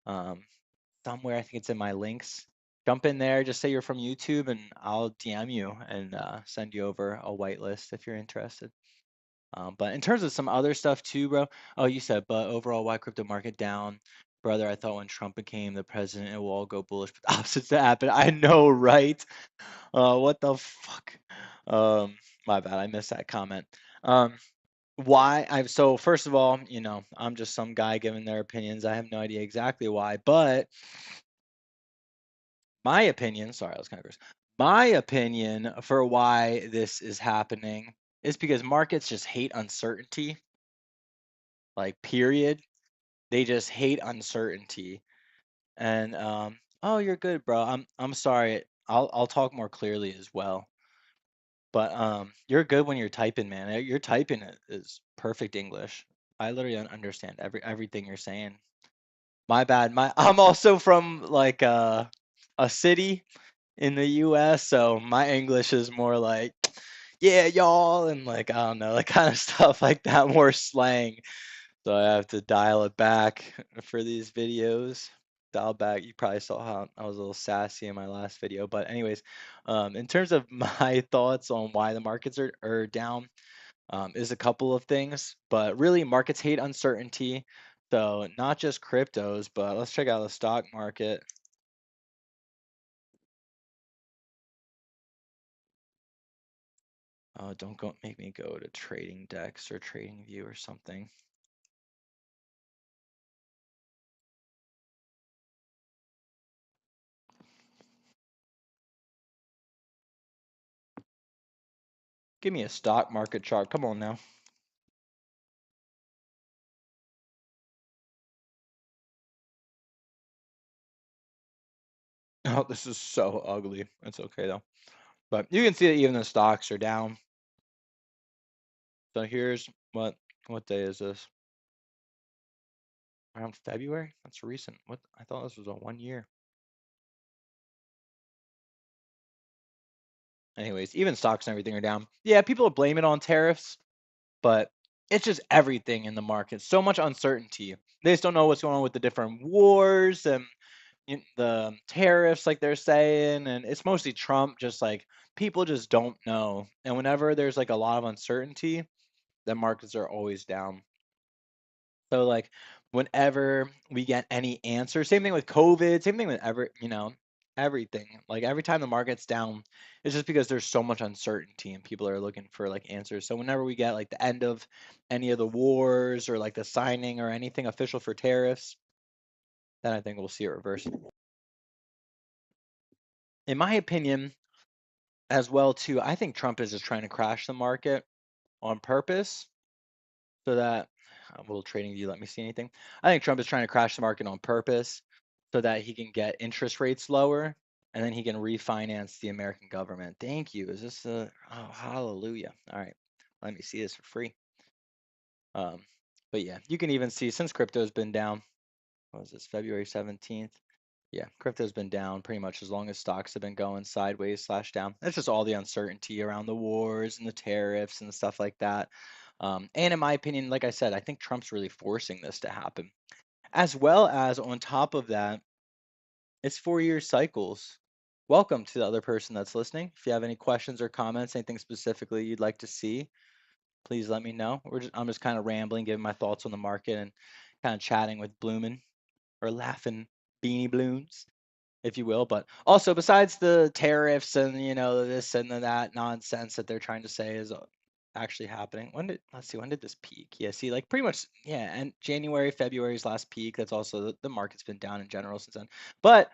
um, somewhere. I think it's in my links. Jump in there, just say you're from YouTube, and I'll DM you and send you over a whitelist if you're interested. But in terms of some other stuff too, bro. Oh, you said, but overall, why crypto market down? Brother, I thought when Trump became the president, it will all go bullish, but the opposite to happen. I know, right? What the fuck? My bad, I missed that comment. Um, why so first of all, I'm just some guy giving their opinions. I have no idea exactly why, but my opinion, sorry, I was kind of gross. My opinion for why this is happening is because markets just hate uncertainty, like period. They just hate uncertainty. And oh, you're good, bro. I'm sorry. I'll talk more clearly as well. But you're good when you're typing, man. Your typing is perfect English. I literally understand everything you're saying. My bad. I'm also from like a city in the US, so my English is more like, yeah, y'all, and like, I don't know, like kind of stuff like that, more slang. So I have to dial it back for these videos. Dial back. You probably saw how I was a little sassy in my last video. But anyways, in terms of my thoughts on why the markets are down, is a couple of things. But really, markets hate uncertainty. So not just cryptos, but let's check out the stock market. Oh, don't go make me go to Trading Decks or Trading View or something. Give me a stock market chart. Come on now. Oh, this is so ugly. It's okay though. But you can see that even the stocks are down. So here's what day is this? Around February? That's recent. What? I thought this was a 1 year. Anyways, even stocks and everything are down. Yeah, people blame it on tariffs, but it's just everything in the market. So much uncertainty. They just don't know what's going on with the different wars and the tariffs, like they're saying, and it's mostly Trump. Just like people just don't know. And whenever there's like a lot of uncertainty, the markets are always down. So like whenever we get any answer, same thing with COVID, same thing with everything. Like every time the market's down, it's just because there's so much uncertainty and people are looking for like answers. So whenever we get like the end of any of the wars or like the signing or anything official for tariffs, then I think we'll see it reverse. In my opinion, as well too, I think Trump is just trying to crash the market on purpose so that will trading view let me see anything? I think Trump is trying to crash the market on purpose so that he can get interest rates lower and then he can refinance the American government. Thank you. Is this oh, hallelujah. All right. Let me see this for free. Um, but yeah, you can even see since crypto's been down, what was this, February 17th? Yeah, crypto's been down pretty much as long as stocks have been going sideways slash down. That's just all the uncertainty around the wars and the tariffs and stuff like that. And in my opinion, like I said, I think Trump's really forcing this to happen. As well as on top of that, it's 4 year cycles. Welcome to the other person that's listening. If you have any questions or comments, anything specifically you'd like to see, please let me know. I'm just kind of rambling, giving my thoughts on the market and kind of chatting with Bloomin' or laughing beanie balloons, if you will. But also, besides the tariffs and this and that nonsense that they're trying to say is actually happening. Let's see, when did this peak? Yeah, see, like pretty much, yeah, and January, February's last peak. That's also the market's been down in general since then. But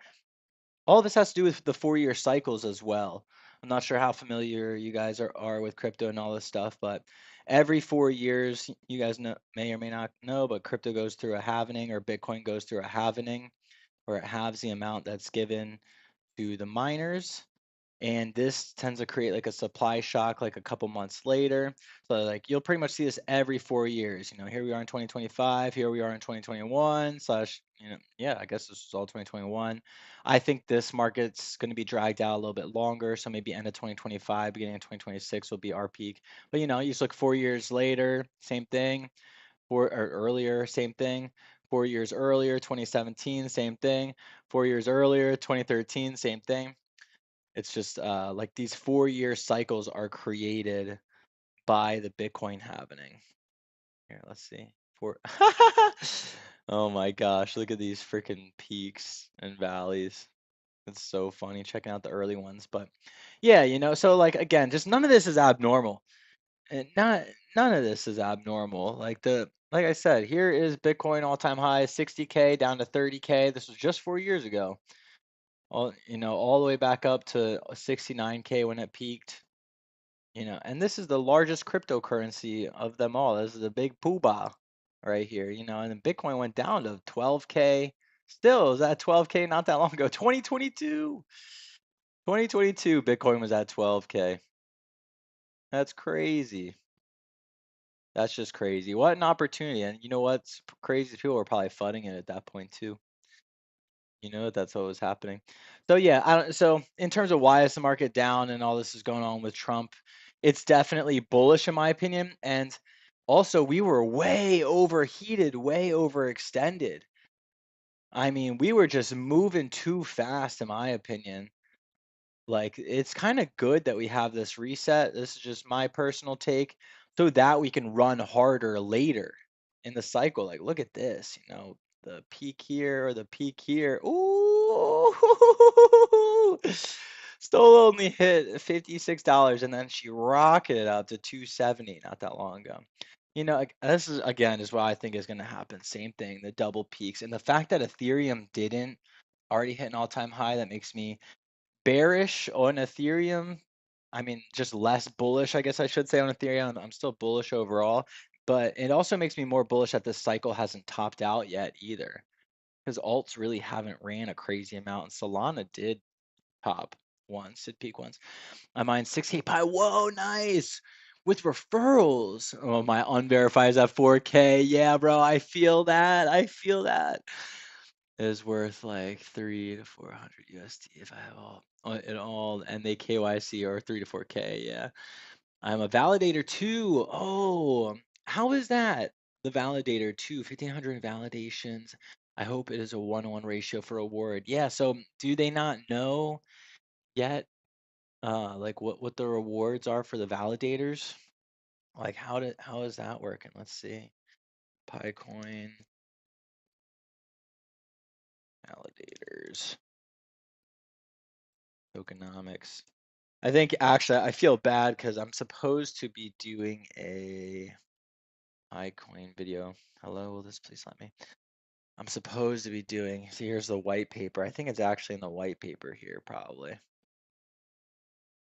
all this has to do with the 4 year cycles as well. I'm not sure how familiar you guys are with crypto and all this stuff, but every 4 years, you guys may or may not know, but crypto goes through a halvening or Bitcoin goes through a halvening where it halves the amount that's given to the miners, and this tends to create like a supply shock like a couple months later. So like you'll pretty much see this every 4 years. Here we are in 2025, here we are in 2021 slash, yeah, I guess this is all 2021. I think this market's going to be dragged out a little bit longer, so maybe end of 2025, beginning of 2026 will be our peak. But you just look 4 years later, same thing. Or earlier, same thing. 4 years earlier, 2017, same thing. 4 years earlier, 2013, same thing. It's just like these 4 year cycles are created by the Bitcoin happening. Here, let's see. Oh my gosh, look at these freaking peaks and valleys. It's so funny checking out the early ones. But yeah, so like again, just none of this is abnormal. And none of this is abnormal. Like I said, here is Bitcoin all-time high, 60K down to 30K. This was just 4 years ago. All the way back up to 69K when it peaked. And this is the largest cryptocurrency of them all. This is a big poobah right here. And then Bitcoin went down to 12K. Still, it was at 12K not that long ago. 2022. 2022, Bitcoin was at 12K. That's crazy. That's just crazy. What an opportunity. And you know what's crazy? People were probably flooding it at that point too. That's what was happening. So yeah, so in terms of why is the market down and all this is going on with Trump, it's definitely bullish in my opinion. And also we were way overheated, way overextended. I mean, we were just moving too fast in my opinion. Like, it's kind of good that we have this reset. This is just my personal take, so that we can run harder later in the cycle. Like, look at this, the peak here or the peak here. Ooh, still only hit $56, and then she rocketed up to 270 not that long ago. This is again is what I think is going to happen. Same thing, the double peaks, and the fact that Ethereum didn't already hit an all-time high, that makes me bearish on Ethereum. I mean, just less bullish, I guess I should say, on Ethereum. I'm still bullish overall, but it also makes me more bullish that this cycle hasn't topped out yet either, because alts really haven't ran a crazy amount, and Solana did top once, did peak once. I mined 6K Pi. Whoa, nice! With referrals. Oh, my unverified is at 4K. Yeah, bro, I feel that. I feel that. Is worth like 3 to 400 USD if I have all, and they KYC or 3 to 4K. Yeah, I'm a validator too. Oh, how is that? The validator too, 1500 validations. I hope it is a 1-to-1 ratio for reward. Yeah. So do they not know yet? Like what the rewards are for the validators? Like how is that working? Let's see. PI Coin validators tokenomics. I think actually I feel bad because I'm supposed to be doing a iCoin video. Hello, will this please let me? I'm supposed to be doing, see here's the white paper. I think it's actually in the white paper here probably.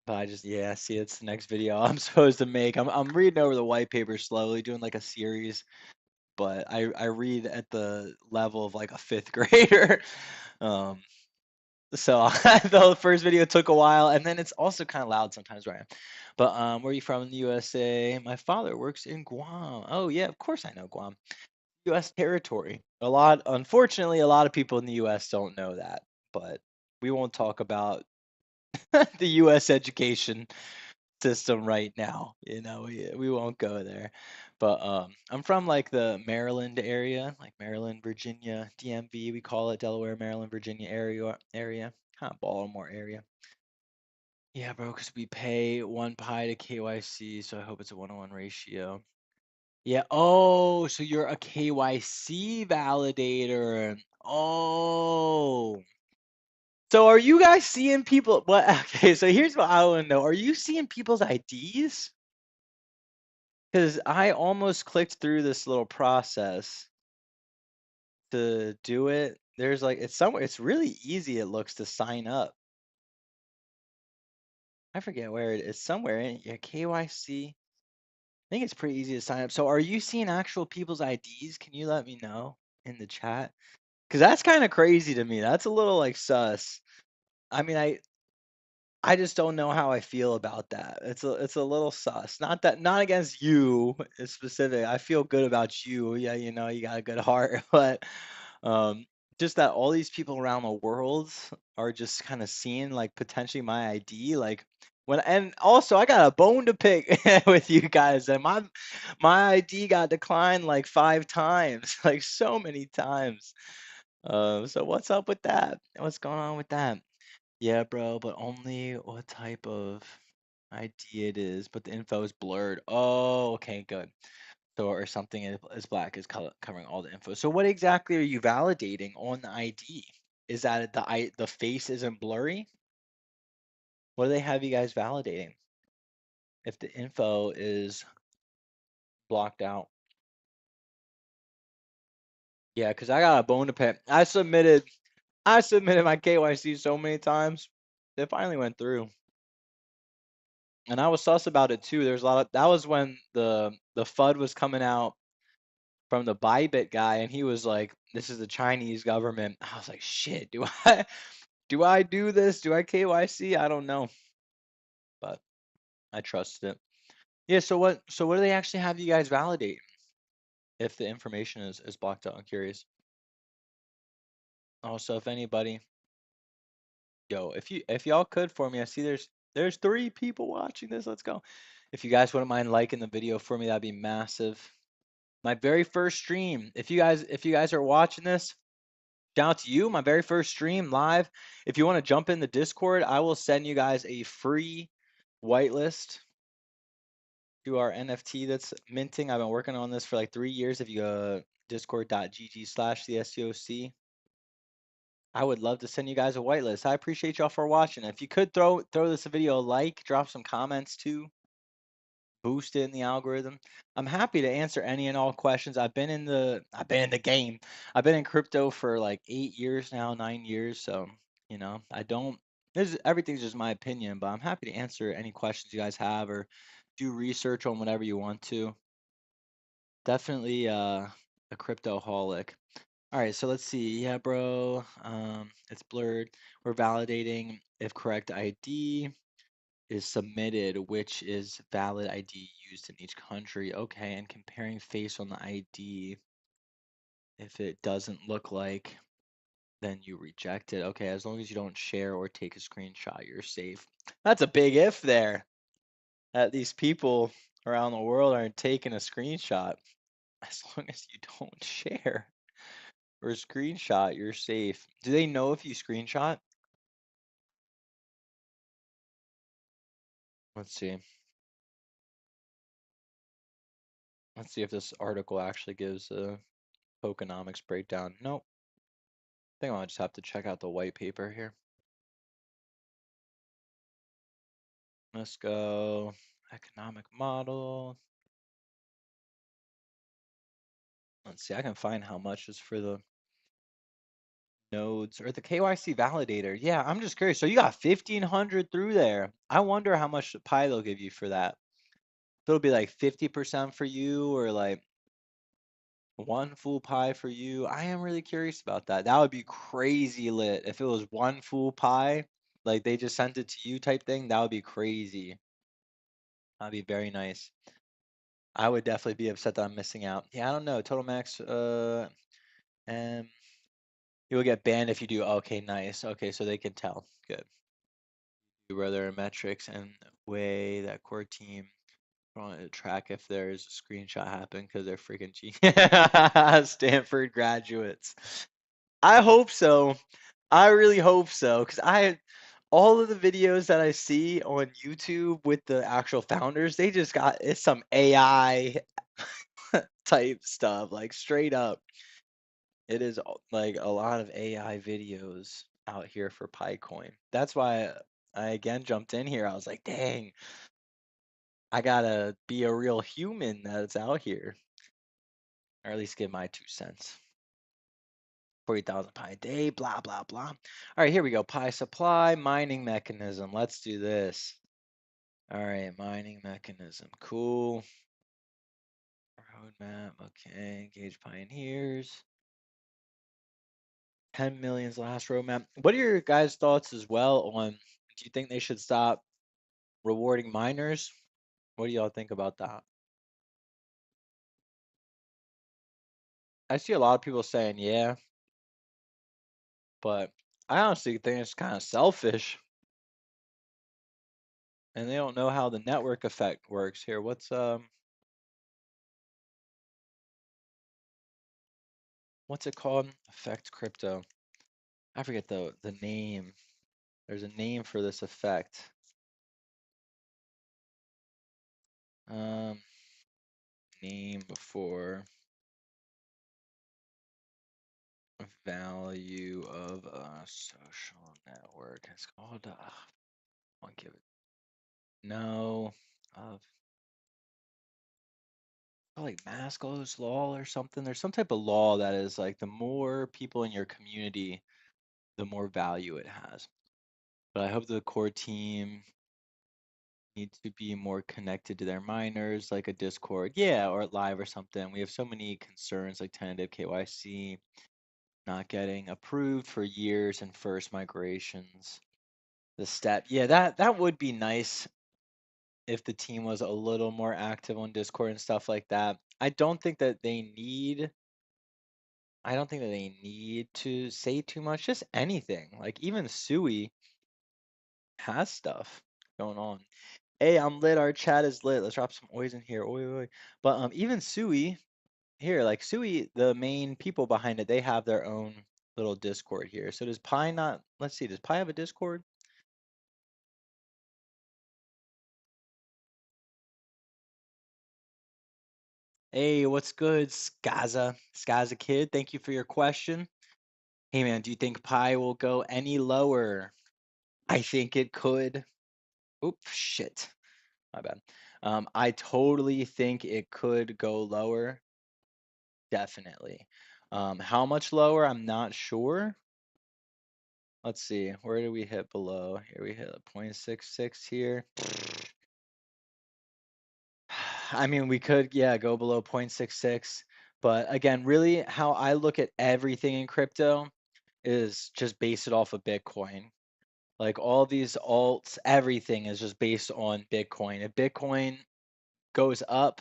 But yeah, see it's the next video I'm supposed to make. I'm reading over the white paper slowly, doing like a series, but I read at the level of like a 5th grader. So the first video took a while, and then it's also kind of loud sometimes where I am. But where are you from in the USA? My father works in Guam. Oh yeah, of course I know Guam. US territory. Unfortunately, a lot of people in the US don't know that, but we won't talk about the US education system right now. We won't go there. But I'm from like the Maryland area, like Maryland, Virginia, DMV, we call it Delaware, Maryland, Virginia area, kind of Baltimore area. Yeah, bro, because we pay 1 pi to KYC, so I hope it's a 1-to-1 ratio. Yeah. Oh, so you're a KYC validator. Oh. So are you guys seeing people? What? Okay, so here's what I want to know. Are you seeing people's IDs? Because I almost clicked through this little process to do it. There's like, it's somewhere, it's really easy, it looks, to sign up. I forget where it is. Somewhere in yeah, KYC. I think it's pretty easy to sign up. So are you seeing actual people's IDs? Can you let me know in the chat? Because that's kind of crazy to me. That's a little like sus. I mean, I just don't know how I feel about that. It's a little sus. Not against you in specific. I feel good about you. Yeah, you got a good heart, but um just that all these people around the world are just kind of seeing like potentially my ID, like and also I got a bone to pick with you guys, and my ID got declined like 5 times, like so many times. So what's up with that? What's going on with that? Yeah, bro, but only what type of ID it is, but the info is blurred. Oh, okay, good. So, or something is black is covering all the info. So what exactly are you validating on the ID? Is that the face isn't blurry? What do they have you guys validating if the info is blocked out? Yeah, because I got a bone to pick. I submitted my KYC so many times, it finally went through. And I was sus about it too. There's a lot of that was when the FUD was coming out from the Bybit guy, and he was like, "This is the Chinese government." I was like, "Shit, do I do this? Do I KYC? I don't know." But I trusted it. Yeah, so what do they actually have you guys validate if the information is blocked out? I'm curious. Also, if anybody, yo, if y'all could for me, I see there's 3 people watching this. Let's go. If you guys wouldn't mind liking the video for me, that'd be massive. My very first stream. If you guys are watching this, shout out to you. My very first stream live. If you want to jump in the Discord, I will send you guys a free whitelist to our NFT that's minting. I've been working on this for like 3 years. If you go discord.gg/thescoc, I would love to send you guys a whitelist. I appreciate y'all for watching. If you could throw this video a like, drop some comments too, boost it in the algorithm. I'm happy to answer any and all questions. I've been in the game. I've been in crypto for like 8 years now, 9 years. So, I don't everything's just my opinion, but I'm happy to answer any questions you guys have or do research on whatever you want to. Definitely a cryptoholic. All right, so let's see. Yeah, bro. It's blurred. We're validating if correct ID is submitted, which is valid ID used in each country. Okay, and comparing face on the ID. If it doesn't look like, then you reject it. Okay, as long as you don't share or take a screenshot, you're safe. That's a big if there. That these people around the world aren't taking a screenshot. As long as you don't share or screenshot, you're safe. Do they know if you screenshot? Let's see. Let's see if this article actually gives a tokenomics breakdown. Nope. I think I'll just have to check out the white paper here. Let's go. Economic model. Let's see. I can find how much is for the nodes or the KYC validator. Yeah, I'm just curious. So you got 1,500 through there. I wonder how much Pi they'll give you for that. So it'll be like 50% for you or like one full pie for you. I am really curious about that. That would be crazy lit if it was one full pie, like they just sent it to you type thing. That would be crazy. That'd be very nice. I would definitely be upset that I'm missing out. Yeah, I don't know. Total max, and you will get banned if you do. Okay, nice. Okay, so they can tell. Good. You rather metrics and way that core team want to track if there's a screenshot happen because they're freaking G. Stanford graduates. I hope so. I really hope so because all of the videos that I see on YouTube with the actual founders, they just got it's some AI type stuff, like straight up. It is like a lot of AI videos out here for PiCoin. That's why I again jumped in here. I was like, dang, I gotta be a real human that's out here, or at least give my 2 cents. 40,000 pi a day, blah, blah, blah. All right, here we go. Pi supply, mining mechanism. Let's do this. All right, mining mechanism. Cool. Roadmap. Okay, engage pioneers. 10 million's last roadmap. What are your guys' thoughts as well on, do you think they should stop rewarding miners? What do y'all think about that? I see a lot of people saying yeah, but I honestly think it's kind of selfish and they don't know how the network effect works here. What's it called? Effect crypto. I forget the name. There's a name for this effect. Um, name before value of a social network. It's called. I'll give it. No. Of like Mascow's law or something. There's some type of law that is like the more people in your community, the more value it has. But I hope the core team need to be more connected to their miners, like a Discord, yeah, or live or something. We have so many concerns like tentative KYC not getting approved for years and first migrations. The step, yeah, that would be nice. if the team was a little more active on Discord and stuff like that. I don't think that they need to say too much, just anything. Like even Sui has stuff going on. Hey, I'm lit. Our chat is lit. Let's drop some oys in here. Oi, oi. But even Sui here, like Sui, the main people behind it, they have their own little Discord here. So does Pi not? Let's see. Does Pi have a Discord? Hey, what's good, Skaza? Skaza kid, thank you for your question. Hey man, do you think Pi will go any lower? I think it could. Oops, shit. My bad. I totally think it could go lower. Definitely. How much lower? I'm not sure. Let's see. Where do we hit below? Here we hit a 0.66 here. I mean, we could, yeah, go below 0.66. But again, really how I look at everything in crypto is just base it off of Bitcoin. Like all these alts, everything is just based on Bitcoin. If Bitcoin goes up,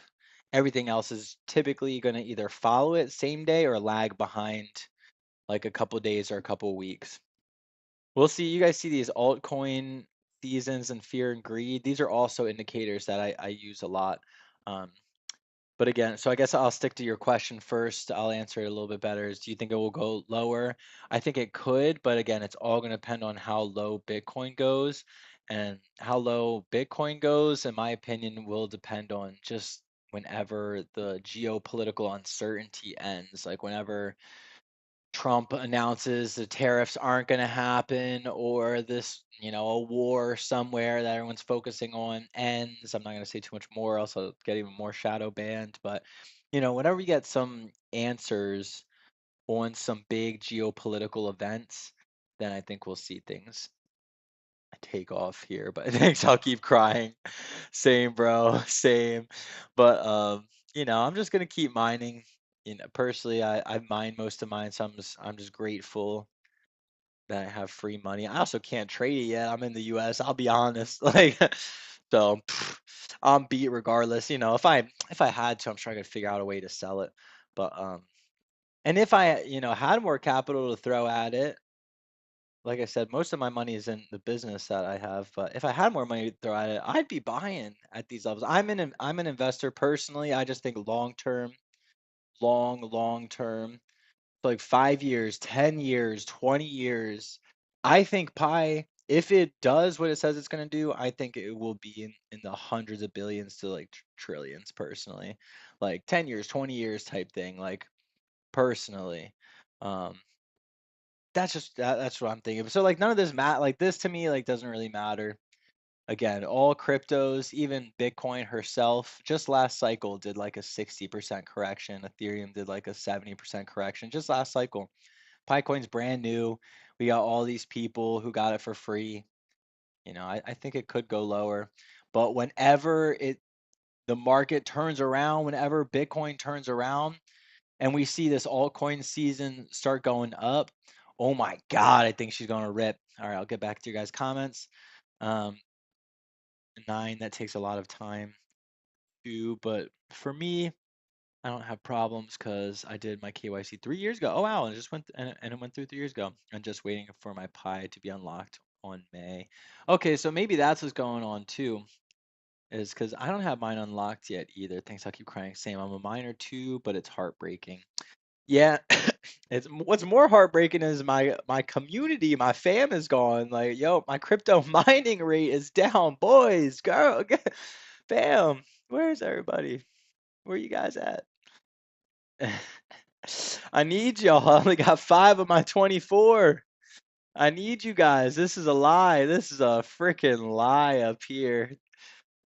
everything else is typically going to either follow it same day or lag behind like a couple days or a couple weeks. We'll see. You guys see these altcoin seasons and fear and greed. These are also indicators that I use a lot. Um, but again, so I guess I'll stick to your question first. I'll answer it a little bit better. Is do you think it will go lower? I think it could, but again, it's all going to depend on how low Bitcoin goes. And how low Bitcoin goes, in my opinion, will depend on just whenever the geopolitical uncertainty ends. Like whenever Trump announces the tariffs aren't going to happen or this, a war somewhere that everyone's focusing on ends. I'm not going to say too much more, else I'll get even more shadow banned. But, whenever we get some answers on some big geopolitical events, then I think we'll see things take off here. But thanks, I'll keep crying. Same, bro. Same. But I'm just gonna keep mining. Personally, I've mined most of mine, so I'm just grateful that I have free money. I also can't trade it yet. I'm in the US, I'll be honest. Like so I'm beat regardless. If I had to, I'm sure I could figure out a way to sell it. But and if I, had more capital to throw at it, like I said, most of my money is in the business that I have. But if I had more money to throw at it, I'd be buying at these levels. I'm an investor personally. I just think long term, long term, like 5 years, 10 years, 20 years. I think Pi, if it does what it says it's going to do, I think it will be in the hundreds of billions to like trillions personally. Like 10 years, 20 years type thing, like personally. Um, that's what I'm thinking. So like none of this like this to me like doesn't really matter. Again, all cryptos, even Bitcoin herself, just last cycle did like a 60% correction. Ethereum did like a 70% correction just last cycle. Picoin's brand new. We got all these people who got it for free. I think it could go lower. But whenever the market turns around, whenever Bitcoin turns around, and we see this altcoin season start going up, oh my God, I think she's going to rip. All right, I'll get back to your guys' comments. 9, that takes a lot of time too, but for me, I don't have problems because I did my KYC 3 years ago. Oh wow, and it just went and it went through 3 years ago. I'm just waiting for my Pi to be unlocked on May. Okay, so maybe that's what's going on too, is because I don't have mine unlocked yet either. Thanks, I'll keep crying. Same, I'm a miner too, but it's heartbreaking. Yeah, it's what's more heartbreaking is my community, my fam is gone. Like, yo, my crypto mining rate is down. Boys, girl, fam, where's everybody? Where you guys at? I need y'all. I only got 5 of my 24. I need you guys. This is a lie. This is a freaking lie up here.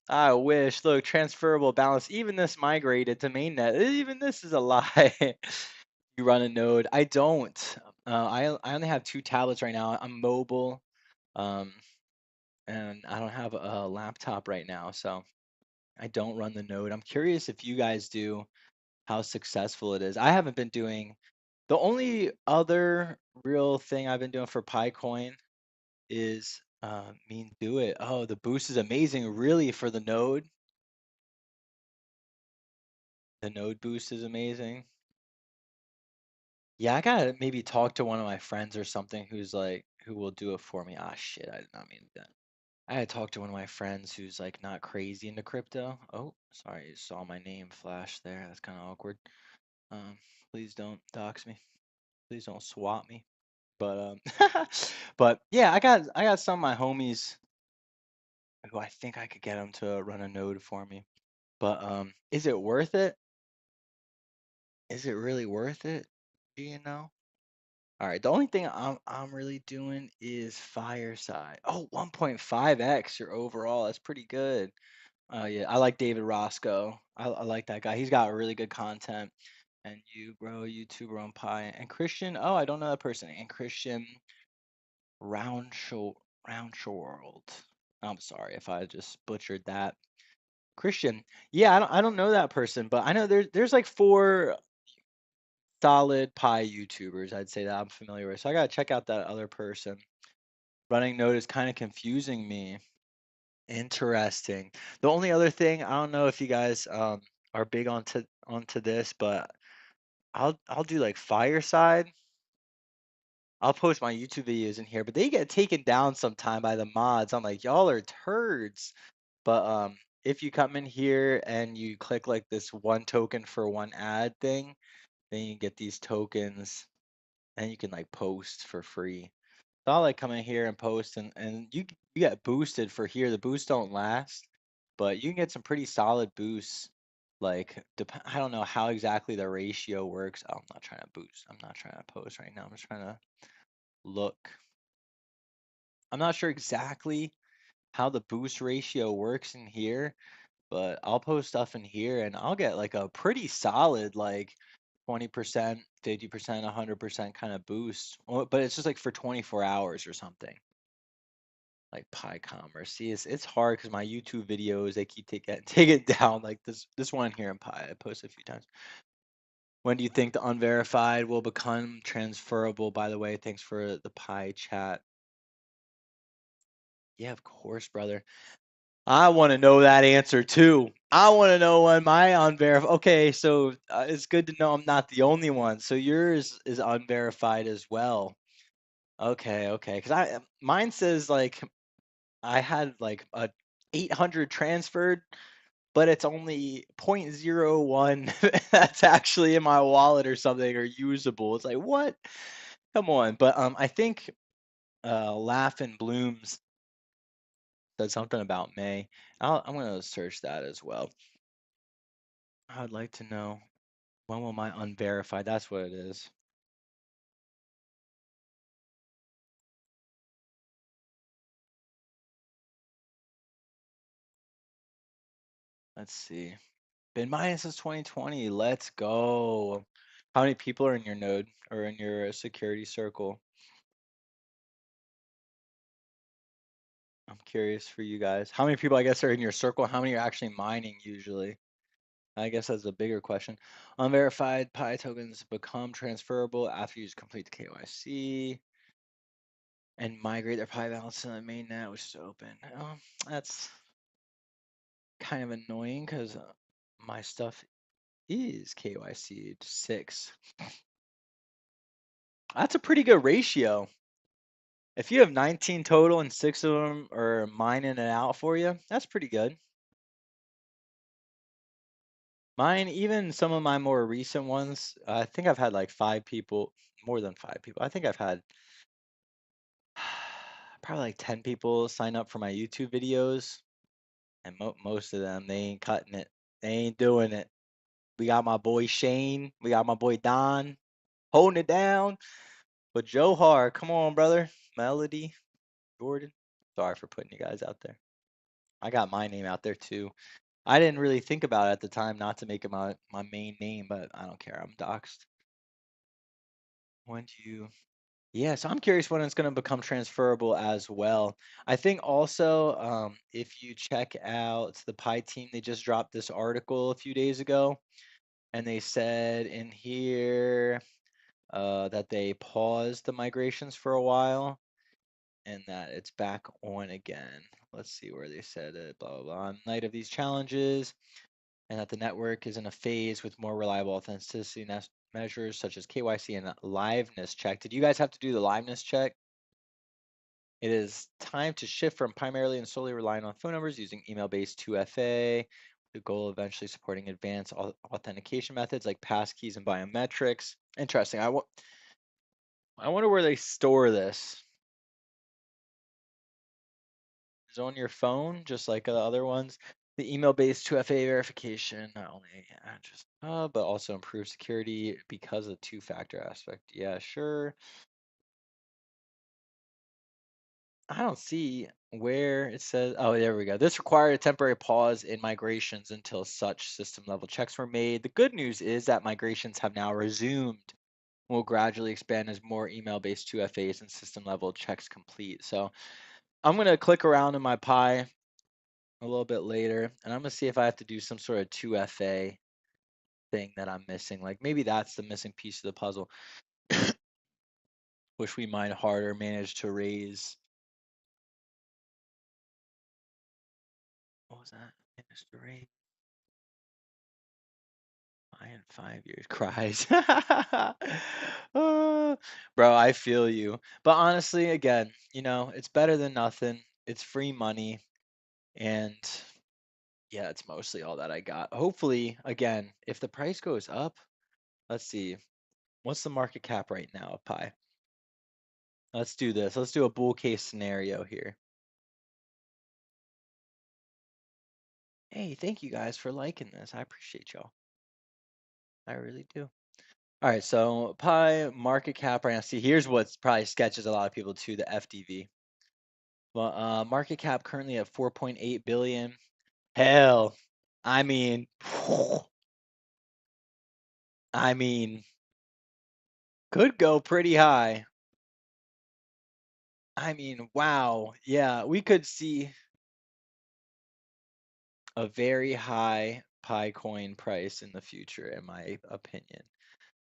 I wish. Look, transferable balance. Even this migrated to mainnet. Even this is a lie. You run a node. I don't. I only have 2 tablets right now. I'm mobile, um, and I don't have a laptop right now, so I don't run the node. I'm curious if you guys do, how successful it is. I haven't been doing. The only other real thing I've been doing for PiCoin is Mean do it. Oh, the boost is amazing, really, for the node. The node boost is amazing. Yeah, I gotta maybe talk to one of my friends or something who's like who will do it for me. Ah, shit, I did not mean that. I had talked to one of my friends who's like not crazy into crypto. Oh, sorry, you saw my name flash there. That's kind of awkward. Um, please don't dox me. Please don't swat me. But but yeah, I got some of my homies who I think I could get them to run a node for me. But is it worth it? Is it really worth it? Do you know? All right, the only thing I'm really doing is Fireside. Oh, 1.5x your overall. That's pretty good. Yeah, I like David Roscoe. I like that guy. He's got really good content. And you, bro, YouTuber on Pi. And Christian, oh, I don't know that person. And Christian Roundshore. I'm sorry if I just butchered that. Christian, yeah, I don't know that person, but I know there's like four solid Pi YouTubers, I'd say that I'm familiar with. So I gotta check out that other person. Running Node is kind of confusing me. Interesting. The only other thing, I don't know if you guys are big onto this, but I'll do like Fireside. I'll post my YouTube videos in here, but they get taken down sometime by the mods. I'm like, y'all are turds. But if you come in here and you click like this one token for one ad thing, then you get these tokens and you can like post for free. So I'll like come in here and post and you get boosted for here. The boosts don't last, but you can get some pretty solid boosts. Like I don't know how exactly the ratio works. Oh, I'm not trying to boost. I'm not trying to post right now. I'm just trying to look. I'm not sure exactly how the boost ratio works in here, but I'll post stuff in here and I'll get like a pretty solid like 20%, 50%, 100% kind of boost. But it's just like for 24 hours or something. Like Pi Commerce. See, it's hard because my YouTube videos they keep taking down. Like this one here in Pi, I posted a few times. When do you think the unverified will become transferable? By the way, thanks for the Pi chat. Yeah, of course, brother. I want to know that answer too. I want to know when my unverified. Okay, so it's good to know I'm not the only one. So yours is unverified as well. Okay, okay. Because mine says like I had like a 800 transferred, but it's only 0.01 that's actually in my wallet or something or usable. It's like what? Come on. But I think Laughing Blooms said something about May. I'm gonna search that as well. I'd like to know when will my unverified? That's what it is. Let's see. Been mined since 2020. Let's go. How many people are in your node or in your security circle? I'm curious for you guys. How many people, I guess, are in your circle? How many are actually mining usually? I guess that's a bigger question. Unverified Pi tokens become transferable after you complete the KYC and migrate their Pi balance to the mainnet, which is open. That's kind of annoying because my stuff is KYC 6. That's a pretty good ratio. If you have 19 total and 6 of them are mining it out for you, that's pretty good. Mine, even some of my more recent ones, I think I've had like 5 people, more than 5 people. I think I've had probably like 10 people sign up for my YouTube videos, and most of them, they ain't cutting it. They ain't doing it. We got my boy Shane, we got my boy Don holding it down. But Johar, come on, brother. Melody, Jordan. Sorry for putting you guys out there. I got my name out there too. I didn't really think about it at the time not to make it my main name, but I don't care. I'm doxxed. When do you? Yeah, so I'm curious when it's going to become transferable as well. I think also, if you check out the Pi team, they just dropped this article a few days ago, and they said in here that they paused the migrations for a while. and that it's back on again. Let's see where they said it, blah, blah, blah. On night of these challenges, and that the network is in a phase with more reliable authenticity measures such as KYC and liveness check. Did you guys have to do the liveness check? It is time to shift from primarily and solely relying on phone numbers using email-based 2FA, the goal of eventually supporting advanced authentication methods like passkeys and biometrics. Interesting. I wonder where they store this. Is it on your phone, just like the other ones? The email-based 2FA verification not only just but also improves security because of the two-factor aspect. Yeah, sure. I don't see where it says, oh, there we go. This required a temporary pause in migrations until such system level checks were made. The good news is that migrations have now resumed and will gradually expand as more email-based 2FAs and system level checks complete. So I'm going to click around in my Pi a little bit later, and I'm going to see if I have to do some sort of 2FA thing that I'm missing. Like maybe that's the missing piece of the puzzle. Wish we might harder managed to raise. What was that? Managed to raise. In 5 years, cries. Bro, I feel you. But honestly, again, it's better than nothing. It's free money. And yeah, it's mostly all that I got. Hopefully, again, if the price goes up, let's see. What's the market cap right now of Pi? Let's do this. Let's do a bull case scenario here. Hey, thank you guys for liking this. I appreciate y'all. I really do. All right, so Pi market cap right now. See, here's what probably sketches a lot of people too, the FDV. Well, market cap currently at 4.8 billion. Hell, I mean, I mean, could go pretty high. I mean, wow. Yeah, we could see a very high Pi coin price in the future, in my opinion.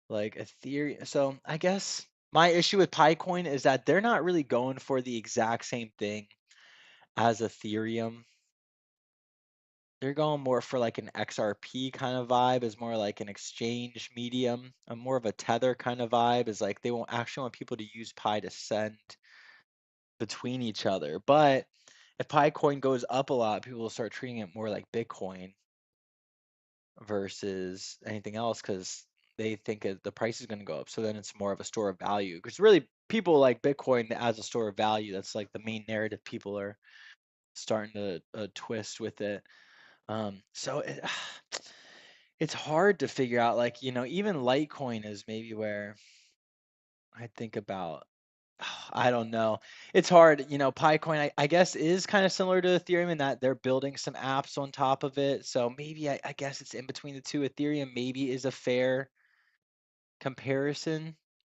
Like Ethereum. So I guess my issue with Pi coin is that they're not really going for the exact same thing as Ethereum. They're going more for like an XRP kind of vibe, is more like an exchange medium. A more of a Tether kind of vibe is like they won't actually want people to use Pi to send between each other. But if Pi coin goes up a lot, people will start treating it more like Bitcoin versus anything else because they think the price is going to go up. So then it's more of a store of value. Because really, people like Bitcoin as a store of value. That's like the main narrative people are starting to twist with it. So it's hard to figure out, like, even Litecoin is maybe where I think about, I don't know. It's hard, PiCoin, I guess, is kind of similar to Ethereum in that they're building some apps on top of it. So maybe I guess it's in between the two. Ethereum maybe is a fair comparison.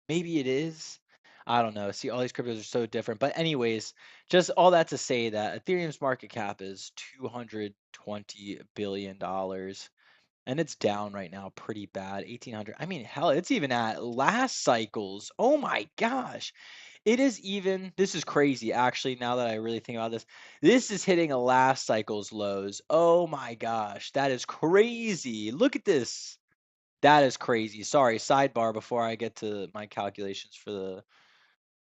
Maybe it is. I don't know. See, all these cryptos are so different. But anyways, just all that to say that Ethereum's market cap is $220 billion. And it's down right now pretty bad. 1800. I mean, hell, it's even at last cycles. Oh my gosh. It is even, this is crazy actually, now that I really think about this. This is hitting a last cycle's lows. Oh my gosh. That is crazy. Look at this. That is crazy. Sorry, sidebar before I get to my calculations for the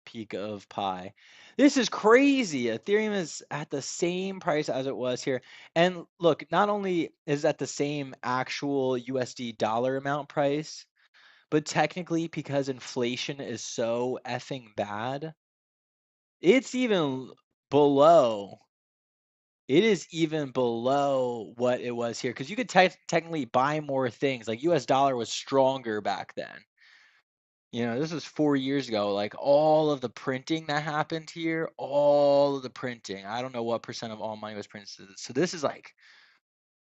peak of Pi. This is crazy. Ethereum is at the same price as it was here. And look, not only is at the same actual USD dollar amount price, but technically because inflation is so effing bad, it's even below. It is even below what it was here because you could technically buy more things. Like US dollar was stronger back then. This was 4 years ago. Like all of the printing that happened here, all of the printing. I don't know what percent of all money was printed. So this is like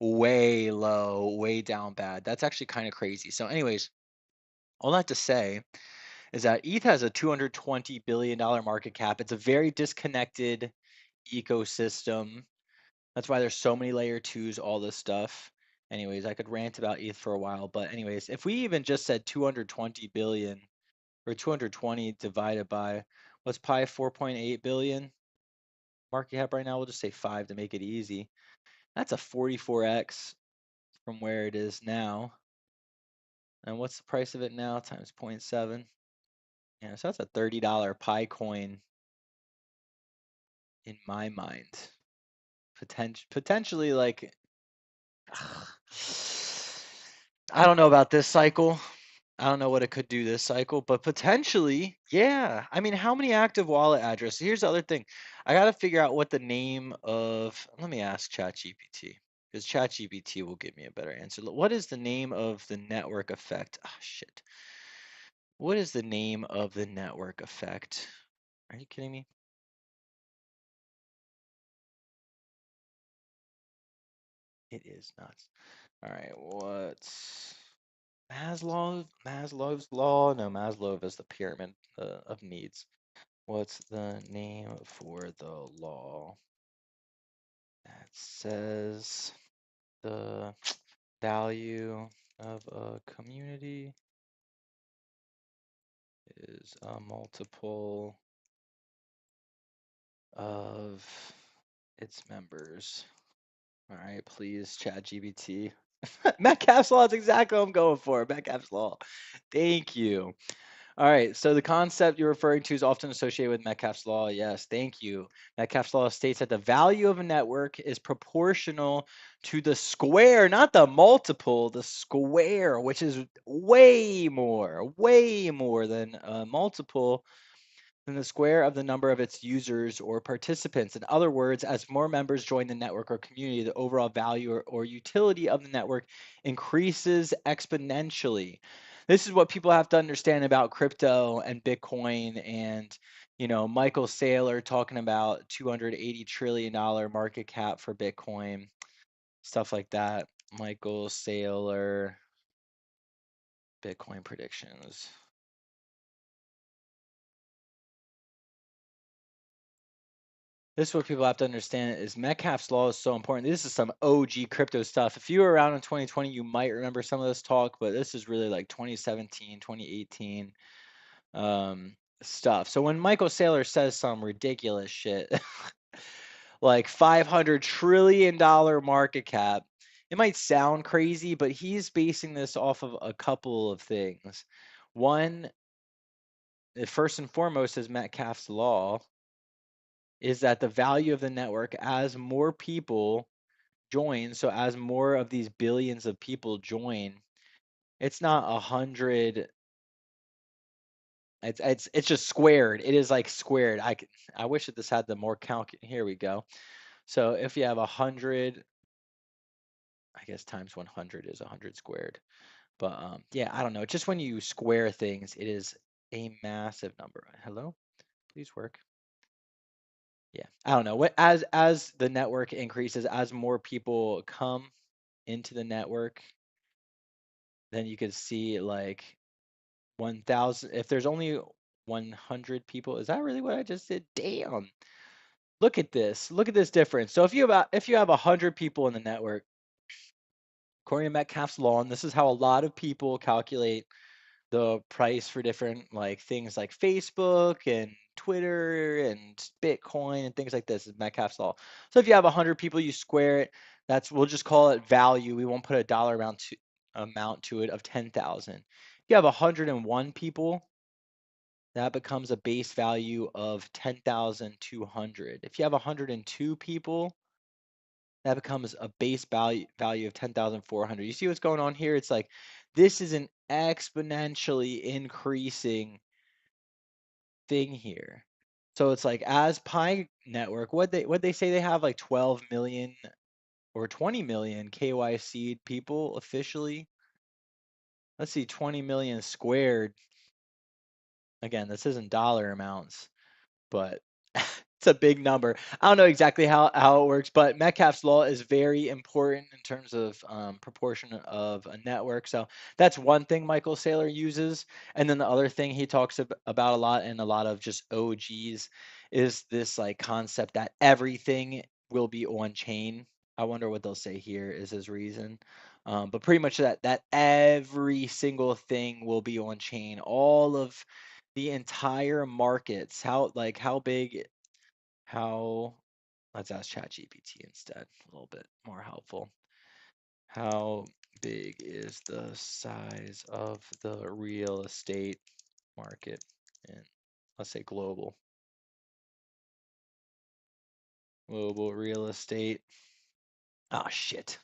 way low, way down bad. That's actually kind of crazy. So, anyways, all that to say is that ETH has a $220 billion market cap. It's a very disconnected ecosystem. That's why there's so many layer twos, all this stuff. Anyways, I could rant about ETH for a while, but anyways, if we even just said 220 billion or 220 divided by What's Pi 4.8 billion market cap right now? We'll just say 5 to make it easy. That's a 44x from where it is now. And what's the price of it now times 0.7? Yeah, so that's a $30 Pi coin in my mind. Potentially like I don't know about this cycle. I don't know what it could do this cycle, but potentially, yeah. I mean, how many active wallet addresses? Here's the other thing. I got to figure out what the name of, let me ask ChatGPT, because ChatGPT will give me a better answer. What is the name of the network effect? Ah, shit. What is the name of the network effect? Are you kidding me? It is nuts. All right, what's Maslow's law? No, Maslow is the pyramid of needs. What's the name for the law that says the value of a community is a multiple of its members? All right, please, ChatGPT. Metcalfe's law is exactly what I'm going for. Metcalfe's law. Thank you. All right, so the concept you're referring to is often associated with Metcalfe's law. Yes, thank you. Metcalfe's law states that the value of a network is proportional to the square, not the multiple, the square, which is way more than a multiple than the square of the number of its users or participants. In other words, as more members join the network or community, the overall value or utility of the network increases exponentially. This is what people have to understand about crypto and Bitcoin and Michael Saylor talking about $280 trillion market cap for Bitcoin, stuff like that. Michael Saylor, Bitcoin predictions. This is what people have to understand is Metcalfe's law is so important. This is some OG crypto stuff. If you were around in 2020, you might remember some of this talk, but this is really like 2017, 2018 stuff. So when Michael Saylor says some ridiculous shit, like $500 trillion market cap, it might sound crazy, but he's basing this off of a couple of things. One, first and foremost, is Metcalfe's law, is that the value of the network as more people join, so as more of these billions of people join, it's not 100. It's just squared. It is like squared. I wish that this had the more count. Here we go. So if you have 100, I guess times 100 is 100 squared. But yeah, I don't know. Just when you square things, it is a massive number. Hello, please work. Yeah, I don't know. What as the network increases, as more people come into the network, then you could see like 1,000. If there's only 100 people, is that really what I just did? Damn. Look at this. Look at this difference. So if you have 100 people in the network, according to Metcalfe's law, and this is how a lot of people calculate the price for different like things like Facebook and Twitter and Bitcoin and things like this is Metcalfe's law. So if you have 100 people, you square it. We'll just call it value. We won't put a dollar amount to it of 10,000. If you have 101 people, that becomes a base value of 10,200. If you have 102 people, that becomes a base value of 10,400. You see what's going on here? It's like this is an exponentially increasing thing here. So it's like as Pi Network, what they say they have like 12 million or 20 million KYC people officially. Let's see, 20 million squared. Again, this isn't dollar amounts, but it's a big number. I don't know exactly how it works, but Metcalfe's law is very important in terms of proportion of a network. So that's one thing Michael Saylor uses. And then the other thing he talks about a lot and a lot of just OGs is this like concept that everything will be on chain. I wonder what they'll say here is his reason. But pretty much that every single thing will be on chain. All of the entire markets. How big, how, let's ask ChatGPT instead, a little bit more helpful. How big is the size of the real estate market in, let's say, global real estate? Oh shit.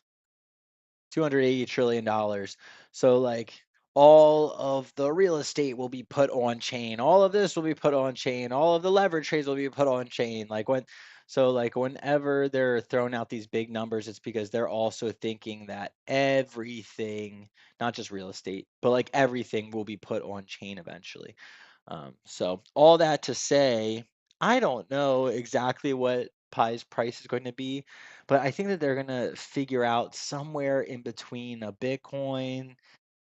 $280 trillion. So like all of the real estate will be put on chain. All of this will be put on chain. All of the leverage trades will be put on chain. Like whenever they're throwing out these big numbers, it's because they're also thinking that everything, not just real estate, but like everything will be put on chain eventually. So all that to say, I don't know exactly what Pi's price is going to be, but I think that they're going to figure out somewhere in between a Bitcoin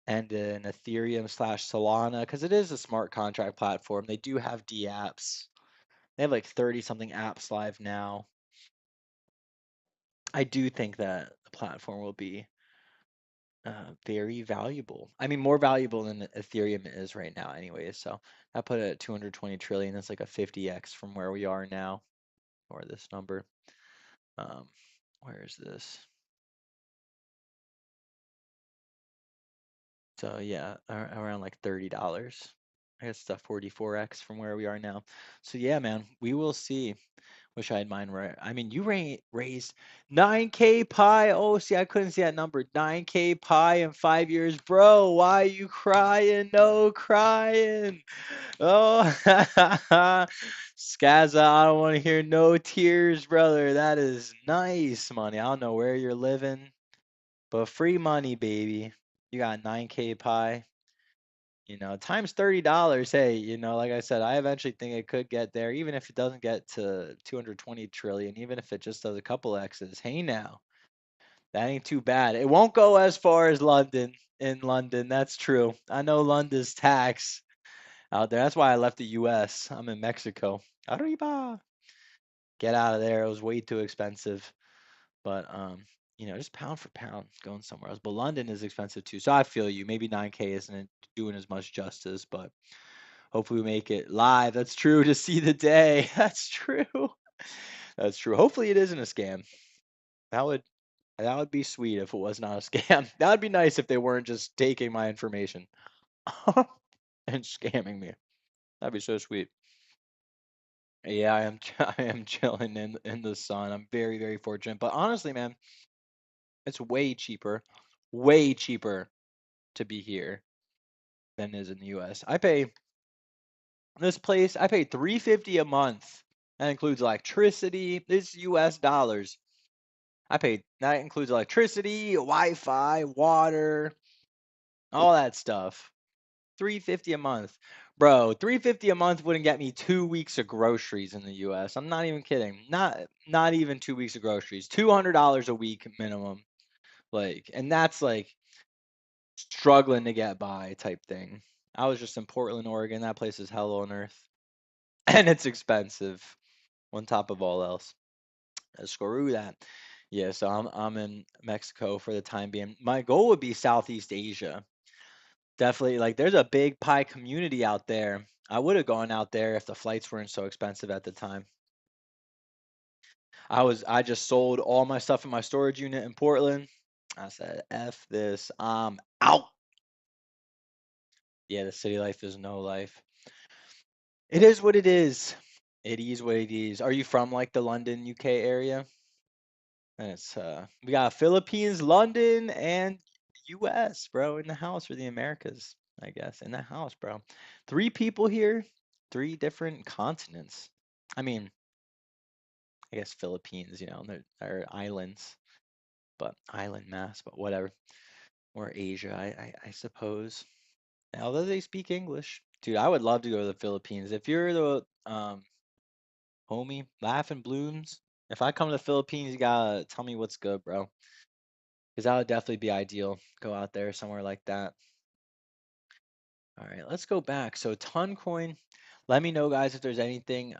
and an Ethereum slash Solana, because it is a smart contract platform. They do have dApps. They have like 30 something apps live now. I do think that the platform will be very valuable. I mean, more valuable than Ethereum is right now, anyways. So I put it at 220 trillion. That's like a 50x from where we are now, or this number. Um, where is this? So yeah, around like $30. I guess it's a 44x from where we are now. So yeah, man, we will see. Wish I had mine right. I mean, you raised 9K pi. Oh, see, I couldn't see that number. 9K pi in 5 years. Bro, why are you crying? No crying. Oh, Skaza, I don't want to hear no tears, brother. That is nice money. I don't know where you're living, but free money, baby. You got 9K pi. Times $30. Hey, like I said, I eventually think it could get there, even if it doesn't get to 220 trillion, even if it just does a couple X's. Hey now, that ain't too bad. It won't go as far as London. In London, that's true. I know London's tax out there. That's why I left the US. I'm in Mexico. Arriba. Get out of there. It was way too expensive. But just pound for pound going somewhere else. But London is expensive too. So I feel you. Maybe 9K isn't doing as much justice, but hopefully we make it live. That's true, to see the day. That's true. That's true. Hopefully it isn't a scam. That would that would be sweet if it was not a scam. That would be nice if they weren't just taking my information and scamming me. That'd be so sweet. Yeah, I am I am chilling in the sun. I'm very, very fortunate. But honestly, man, it's way cheaper to be here than it is in the US. I pay 350 a month. That includes electricity. This is US dollars. That includes electricity, Wi-Fi, water, all that stuff. 350 a month. Bro, 350 a month wouldn't get me 2 weeks of groceries in the US. I'm not even kidding. Not even 2 weeks of groceries. $200 a week minimum. And that's struggling to get by type thing. I was just in Portland, Oregon. That place is hell on earth. And it's expensive on top of all else. Screw that. Yeah, so I'm in Mexico for the time being. My goal would be Southeast Asia. Definitely, there's a big Pi community out there. I would have gone out there if the flights weren't so expensive at the time. I just sold all my stuff in my storage unit in Portland. I said, F this, I'm out. Yeah, the city life is no life. It is what it is. It is what it is. Are you from the London, UK area? And we got Philippines, London, and US, bro, in the house, for the Americas, I guess. In the house, bro. 3 people here, 3 different continents. I mean, I guess Philippines, they're islands, but island mass, but whatever. Or Asia, I suppose. Although they speak English. Dude, I would love to go to the Philippines. If you're the homie, laughing balloons, if I come to the Philippines, you gotta tell me what's good, bro. Because that would definitely be ideal. Go out there somewhere like that. All right, let's go back. So Toncoin, let me know, guys, if there's anything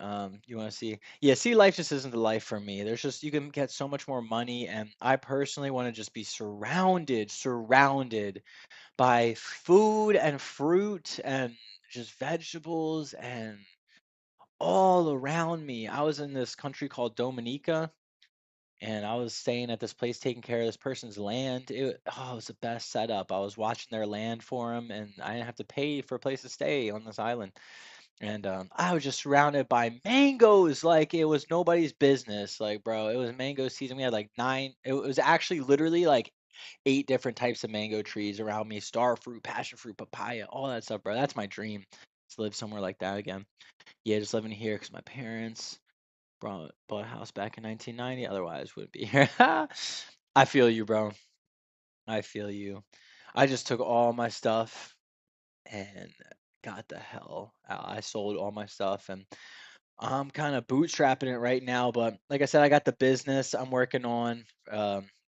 you want to see. Yeah, see, life just isn't the life for me. There's just, you can get so much more money, and I personally want to just be surrounded by food and fruit and just vegetables and all around me. I was in this country called Dominica, and I was staying at this place taking care of this person's land. It was the best setup. I was watching their land for them, and I didn't have to pay for a place to stay on this island. And I was just surrounded by mangoes like it was nobody's business. Like, bro, it was mango season. We had like nine. It was actually literally like eight different types of mango trees around me: star fruit, passion fruit, papaya, all that stuff, bro. That's my dream, to live somewhere like that again. Yeah, just living here because my parents bought a house back in 1990. Otherwise, wouldn't be here. I feel you, bro. I feel you. I just took all my stuff and got the hell out. I sold all my stuff and I'm kind of bootstrapping it right now. But like I said, I got the business I'm working on.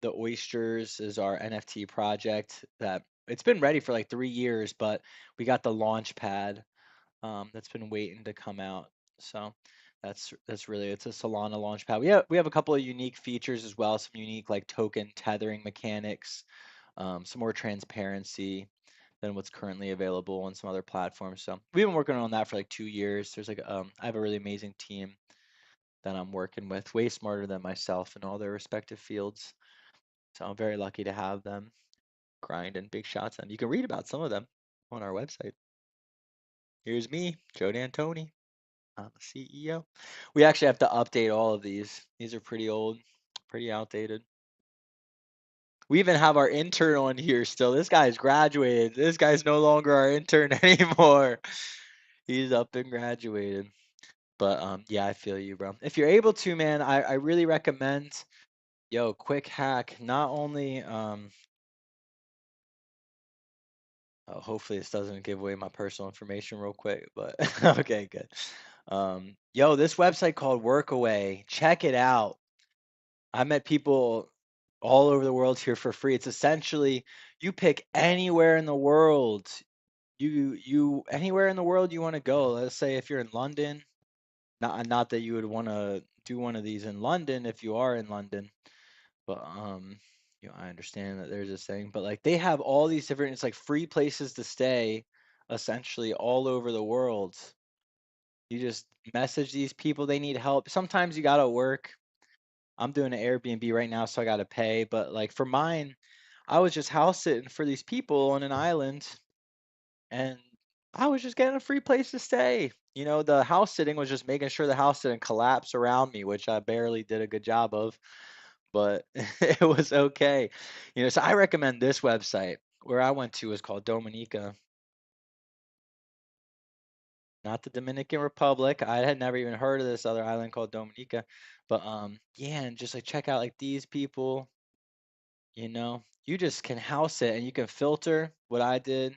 The Oysters is our NFT project that it's been ready for like 3 years, but we got the launch pad that's been waiting to come out. So that's really it's a Solana launchpad. We have a couple of unique features as well, some unique like token tethering mechanics, some more transparency than what's currently available on some other platforms. So we've been working on that for like 2 years. There's like I have a really amazing team that I'm working with, way smarter than myself in all their respective fields. So I'm very lucky to have them grinding big shots, and you can read about some of them on our website. Here's me, Joe D'Antoni. I'm the CEO. We actually have to update all of these. These are pretty old, pretty outdated. We even have our intern on here still. This guy's graduated. This guy's no longer our intern anymore. He's up and graduated. But yeah, I feel you, bro. If you're able to, man, I really recommend, quick hack. Not only hopefully this doesn't give away my personal information real quick, but okay, good. This website called Workaway. Check it out. I met people all over the world here for free. It's essentially you pick anywhere in the world. You anywhere in the world you want to go. Let's say if you're in London, not that you would want to do one of these in London if you are in London, but I understand that there's this thing, but like they have all these different it's like free places to stay essentially all over the world. You just message these people, they need help. Sometimes you got to work. I'm doing an Airbnb right now, so I got to pay. But like for mine, I was just house sitting for these people on an island, and I was just getting a free place to stay. The house sitting was just making sure the house didn't collapse around me, which I barely did a good job of, but it was okay. So I recommend this website. Where I went to was called Dominica, not the Dominican Republic. I had never even heard of this other island called Dominica, but yeah, and just like check out like these people. You just can house it and you can filter what I did.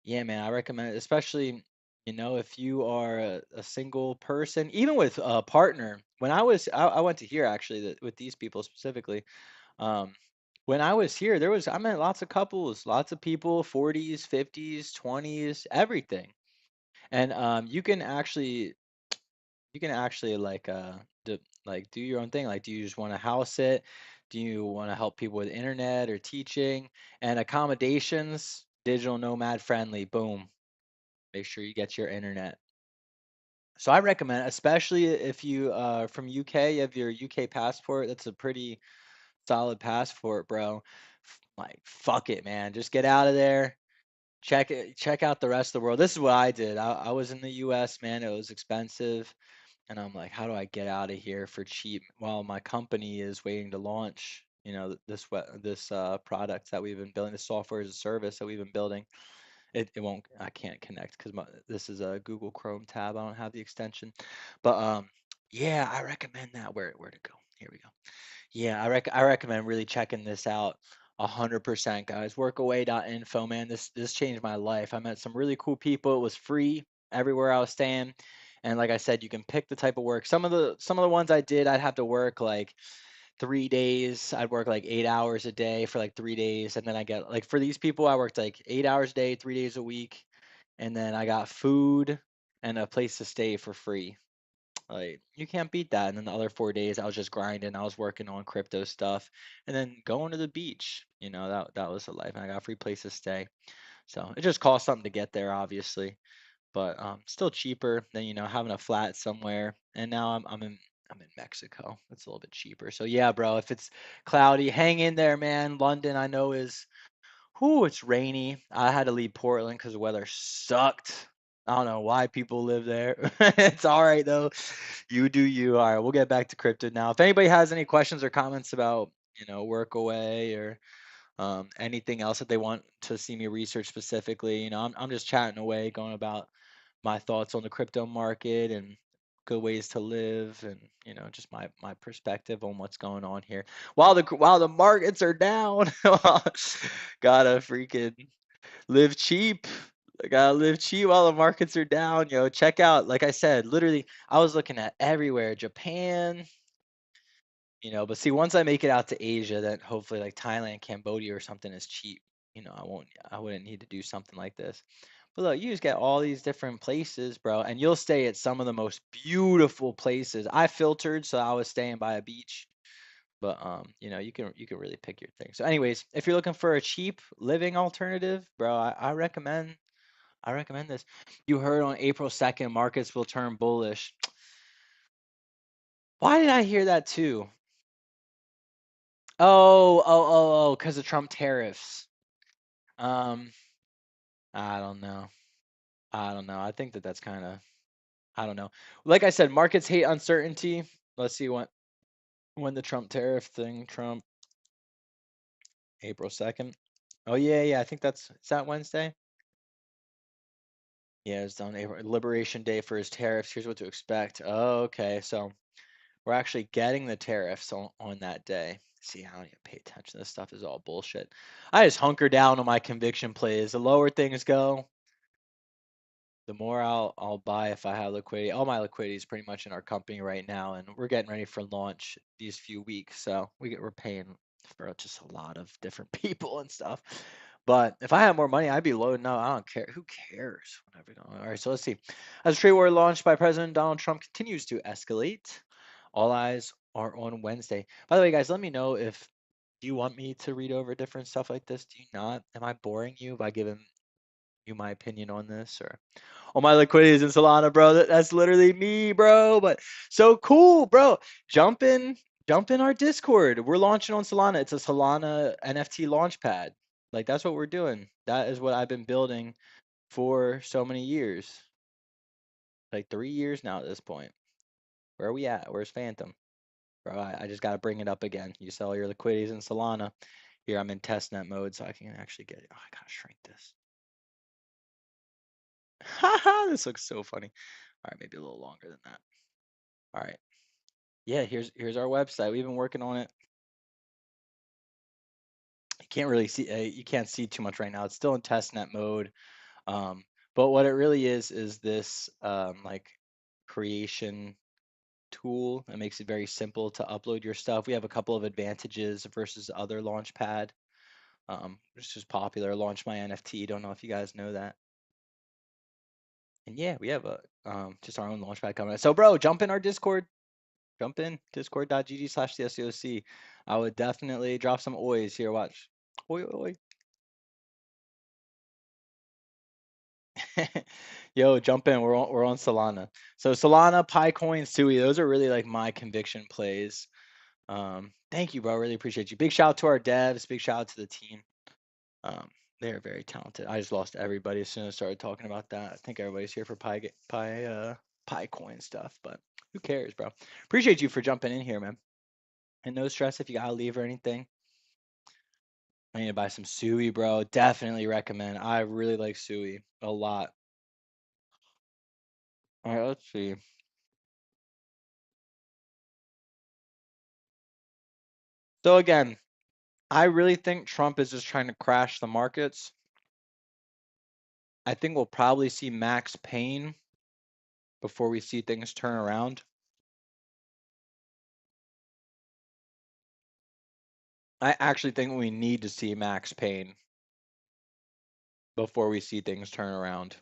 Yeah, man, I recommend it, especially, if you are a single person, even with a partner. When I went to here actually with these people specifically. Um, when I was here, I met lots of couples, lots of people, 40s, 50s, 20s, everything. And you can actually do your own thing. Like, do you just want to house it? Do you want to help people with internet or teaching and accommodations? Digital nomad friendly. Boom. Make sure you get your internet. So I recommend, especially if you from UK, you have your UK passport. That's a pretty solid passport, bro. Like, fuck it, man. Just get out of there. Check out the rest of the world. This is what I did. I was in the US, man. It was expensive. And I'm like, how do I get out of here for cheap while my company is waiting to launch, this product that we've been building, the software as a service that we've been building. It won't, I can't connect because this is a Google Chrome tab. I don't have the extension. But yeah, I recommend that. Where to go? Here we go. Yeah, I recommend really checking this out 100%, guys. Workaway.info, man. This changed my life. I met some really cool people. It was free everywhere I was staying. And like I said, you can pick the type of work. Some of the ones I did, I'd have to work like 3 days. I'd work like 8 hours a day for like 3 days. And then I get like for these people, I worked like 8 hours a day, 3 days a week. And then I got food and a place to stay for free. Like you can't beat that. And then the other 4 days I was just grinding. I was working on crypto stuff and then going to the beach. That was the life. And I got a free place to stay. So it just cost something to get there, obviously. but still cheaper than having a flat somewhere. And now I'm in Mexico. It's a little bit cheaper. So yeah, bro, if it's cloudy, hang in there, man. London, I know is, whoo, it's rainy. I had to leave Portland because the weather sucked. I don't know why people live there. It's all right though. You do you. All right, we'll get back to crypto now. If anybody has any questions or comments about, work away or anything else that they want to see me research specifically, I'm just chatting away, going about my thoughts on the crypto market and good ways to live, and just my perspective on what's going on here while the markets are down. Gotta freaking live cheap. I gotta live cheap while the markets are down. Check out, like I said, literally I was looking at everywhere, Japan. But see, once I make it out to Asia, then hopefully like Thailand, Cambodia or something is cheap. I wouldn't need to do something like this. But look, you just get all these different places, bro, and you'll stay at some of the most beautiful places. I filtered, so I was staying by a beach. But you can really pick your thing. So anyways, if you're looking for a cheap living alternative, bro, I recommend this. You heard on April 2nd, markets will turn bullish. Why did I hear that too? Oh, because of Trump tariffs. Um, I don't know. I don't know. I think that's kind of, I don't know. Like I said, markets hate uncertainty. Let's see when the Trump tariff thing, Trump, April 2nd. Oh yeah, I think is that Wednesday? Yeah, it's on April, Liberation Day for his tariffs. Here's what to expect. Oh, okay. So we're actually getting the tariffs on that day. See, I don't even pay attention. This stuff is all bullshit. I just hunker down on my conviction plays. The lower things go, the more I'll buy if I have liquidity. All my liquidity is pretty much in our company right now, and we're getting ready for launch these few weeks. So we're paying for just a lot of different people and stuff. But if I had more money, I'd be loading up. I don't care. Who cares? Whatever. All right, so let's see. As trade war launched by President Donald Trump continues to escalate, all eyes are on Wednesday. By the way, guys, let me know if do you want me to read over different stuff like this? Do you not? Am I boring you by giving you my opinion on this, or all my liquidity is in Solana, bro? That's literally me, bro. But so cool, bro. Jump in, jump in our Discord. We're launching on Solana. It's a Solana NFT launchpad. Like that's what we're doing. That is what I've been building for so many years. Like 3 years now at this point. Where are we at? Where's Phantom? Bro, I just gotta bring it up again. You sell your liquidities in Solana. Here I'm in testnet mode, so I can actually get it. Oh, I gotta shrink this. Haha, this looks so funny. All right, maybe a little longer than that. All right. Yeah, here's our website. We've been working on it. You can't really see you can't see too much right now. It's still in testnet mode. But what it really is this like creation tool. It makes it very simple to upload your stuff. We have a couple of advantages versus other launchpad. Which is popular. Launch my NFT. Don't know if you guys know that. And yeah, we have a just our own launchpad coming up. So bro, jump in our Discord. Jump in discord.gg/CSCOC. I would definitely drop some oys here. Watch. Oi, oi. Yo, jump in. We're on Solana. So Solana, PI Coin, Sui. Those are really like my conviction plays. Thank you, bro. Really appreciate you. Big shout out to our devs. Big shout out to the team. Um, they are very talented. I just lost everybody as soon as I started talking about that. I think everybody's here for Pi Coin stuff, but who cares, bro? Appreciate you for jumping in here, man. And no stress if you gotta leave or anything. I need to buy some Sui, bro. Definitely recommend. I really like Sui a lot. All right, let's see. So again, I really think Trump is just trying to crash the markets. I think we'll probably see max pain before we see things turn around. I actually think we need to see max pain before we see things turn around.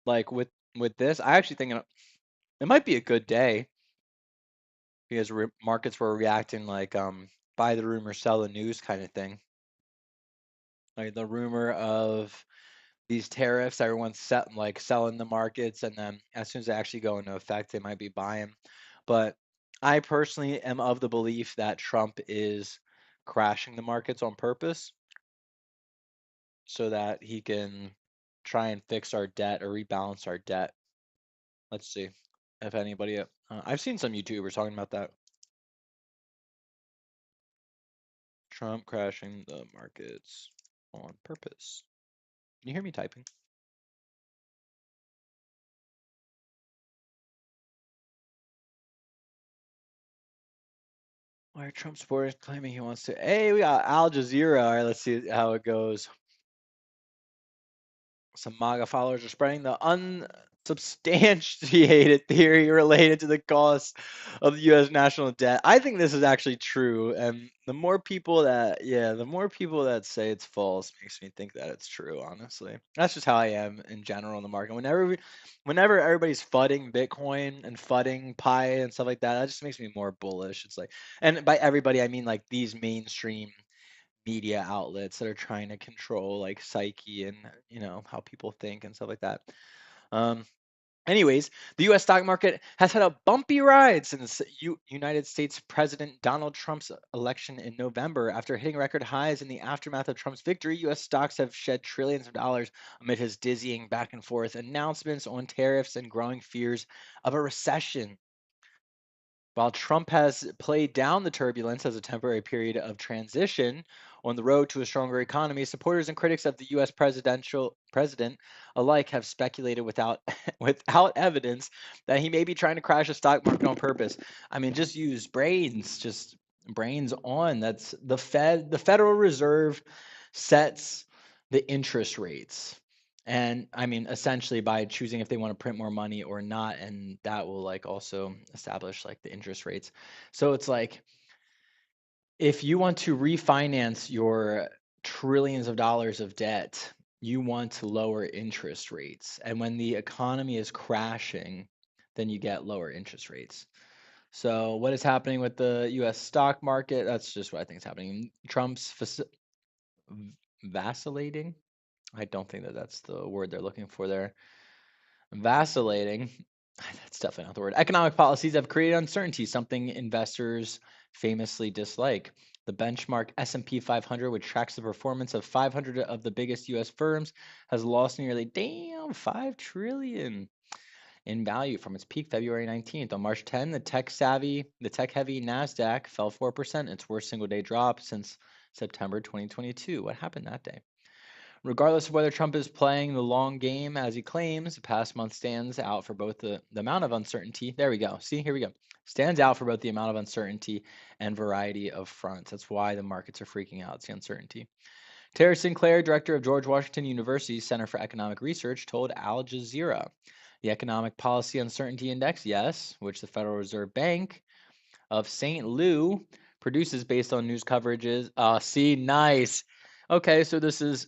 Like with this, I actually think it might be a good day because markets were reacting like buy the rumor, sell the news kind of thing. Like the rumor of these tariffs, everyone's selling the markets, and then as soon as they actually go into effect, they might be buying. But I personally am of the belief that Trump is crashing the markets on purpose so that he can try and fix our debt or rebalance our debt. Let's see if anybody, I've seen some YouTubers talking about that. Trump crashing the markets on purpose. Can you hear me typing? Why are Trump supporters claiming he wants to? Hey, we got Al Jazeera. All right, let's see how it goes. Some MAGA followers are spreading the unsubstantiated theory related to the cost of the U.S. national debt. I think this is actually true, and the more people that, yeah, the more people that say it's false makes me think that it's true. Honestly, that's just how I am in general in the market. Whenever everybody's fudding Bitcoin and fudding Pi and stuff like that, that just makes me more bullish. It's like, and by everybody I mean like these mainstream media outlets that are trying to control like psyche and how people think and stuff like that. Um, Anyways, the U.S. stock market has had a bumpy ride since United States President Donald Trump's election in November. After hitting record highs in the aftermath of Trump's victory, U.S. stocks have shed trillions of dollars amid his dizzying back and forth announcements on tariffs and growing fears of a recession. While Trump has played down the turbulence as a temporary period of transition on the road to a stronger economy, supporters and critics of the U.S. president alike have speculated without without evidence that he may be trying to crash the stock market on purpose. I mean, just use brains, just brains on. That's the Fed. The Federal Reserve sets the interest rates. And I mean, essentially by choosing if they want to print more money or not, and that will like also establish like the interest rates. So it's like if you want to refinance your trillions of dollars of debt, you want to lower interest rates. And when the economy is crashing, then you get lower interest rates. So what is happening with the US stock market? That's just what I think is happening. Trump's vacillating. I don't think that that's the word they're looking for there. Vacillating. That's definitely not the word. Economic policies have created uncertainty, something investors famously dislike. The benchmark S&P 500, which tracks the performance of 500 of the biggest U.S. firms, has lost nearly 5 trillion in value from its peak February 19th. On March 10, the tech-heavy Nasdaq fell 4%, its worst single-day drop since September 2022. What happened that day? Regardless of whether Trump is playing the long game as he claims, the past month stands out for both the amount of uncertainty. There we go. See, here we go. Stands out for both the amount of uncertainty and variety of fronts. That's why the markets are freaking out. It's the uncertainty. Tara Sinclair, director of George Washington University's Center for Economic Research, told Al Jazeera the Economic Policy Uncertainty Index, yes, which the Federal Reserve Bank of St. Louis produces based on news coverages. See, nice. Okay, so this is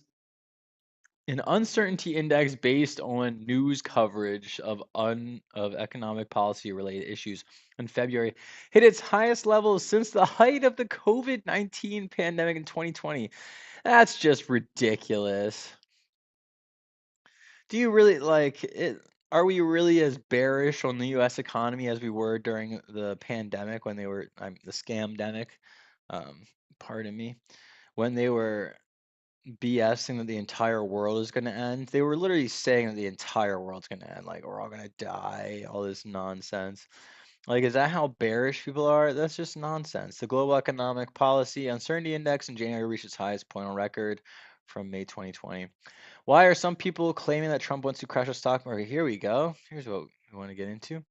an uncertainty index based on news coverage of economic policy related issues in February hit its highest levels since the height of the COVID-19 pandemic in 2020. That's just ridiculous. Do you really like it? Are we really as bearish on the US economy as we were during the pandemic when they were the scamdemic? Um, pardon me. When they were BSing that the entire world is going to end. They were literally saying that the entire world's going to end. Like, we're all going to die, all this nonsense. Like, is that how bearish people are? That's just nonsense. The Global Economic Policy Uncertainty Index in January reached its highest point on record from May 2020. Why are some people claiming that Trump wants to crash the stock market? Here we go. Here's what we want to get into.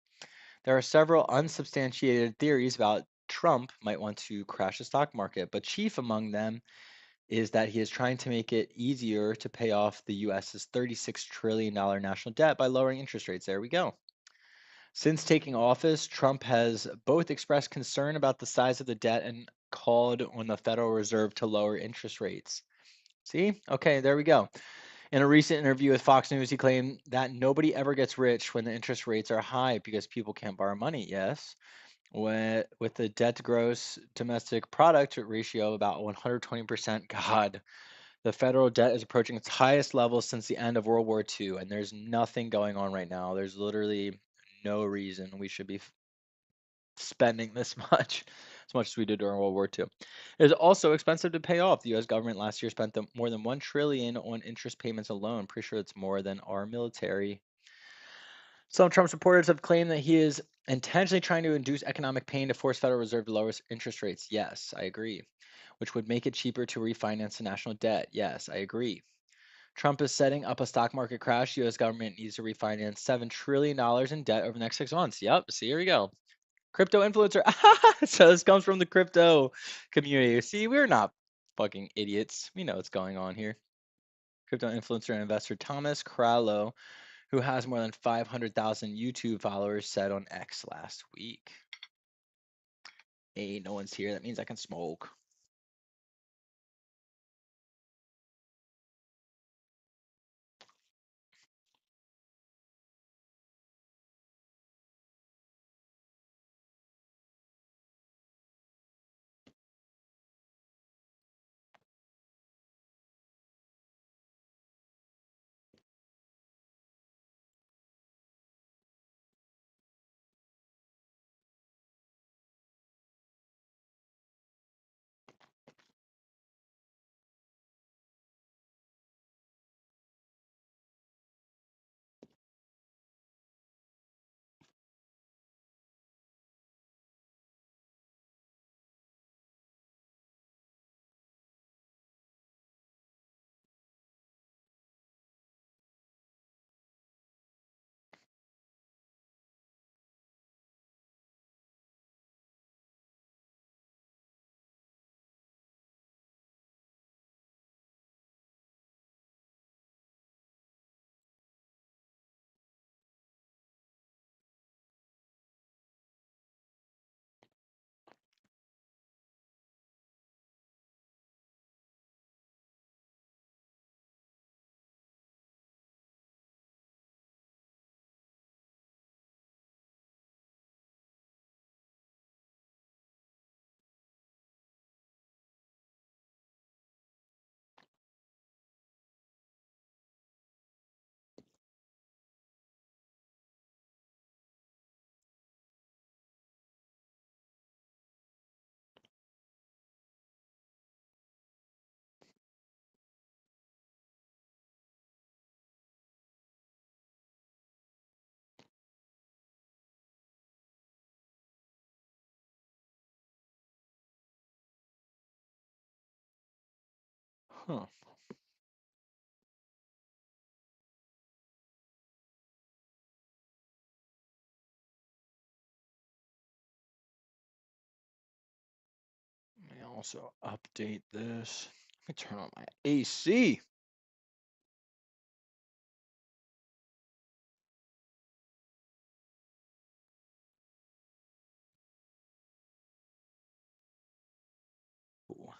There are several unsubstantiated theories about Trump might want to crash the stock market, but chief among them is that he is trying to make it easier to pay off the US's $36 trillion national debt by lowering interest rates. There we go. Since taking office, Trump has both expressed concern about the size of the debt and called on the Federal Reserve to lower interest rates. See? Okay, there we go. In a recent interview with Fox News, he claimed that nobody ever gets rich when the interest rates are high because people can't borrow money. Yes. With the debt to gross domestic product ratio of about 120%. God, The federal debt is approaching its highest level since the end of World War II, and there's nothing going on right now. There's literally no reason we should be spending this much, as much as we did during World War II. It is also expensive to pay off. The U.S. government last year spent more than $1 trillion on interest payments alone. Pretty sure it's more than our military. Some Trump supporters have claimed that he is intentionally trying to induce economic pain to force Federal Reserve to lower interest rates. Yes, I agree. Which would make it cheaper to refinance the national debt. Yes, I agree. Trump is setting up a stock market crash. U.S. government needs to refinance $7 trillion in debt over the next 6 months. Yep, see, here we go. Crypto influencer. So this comes from the crypto community. See, we're not fucking idiots. We know what's going on here. Crypto influencer and investor Thomas Crowlow, who has more than 500,000 YouTube followers, said on X last week. Hey, no one's here. That means I can smoke. Huh. Let me also update this. Let me turn on my AC. Ooh.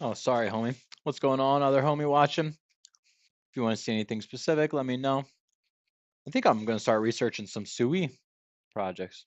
Oh, sorry, homie. What's going on, other homie watching? If you want to see anything specific, let me know. I think I'm going to start researching some Sui projects.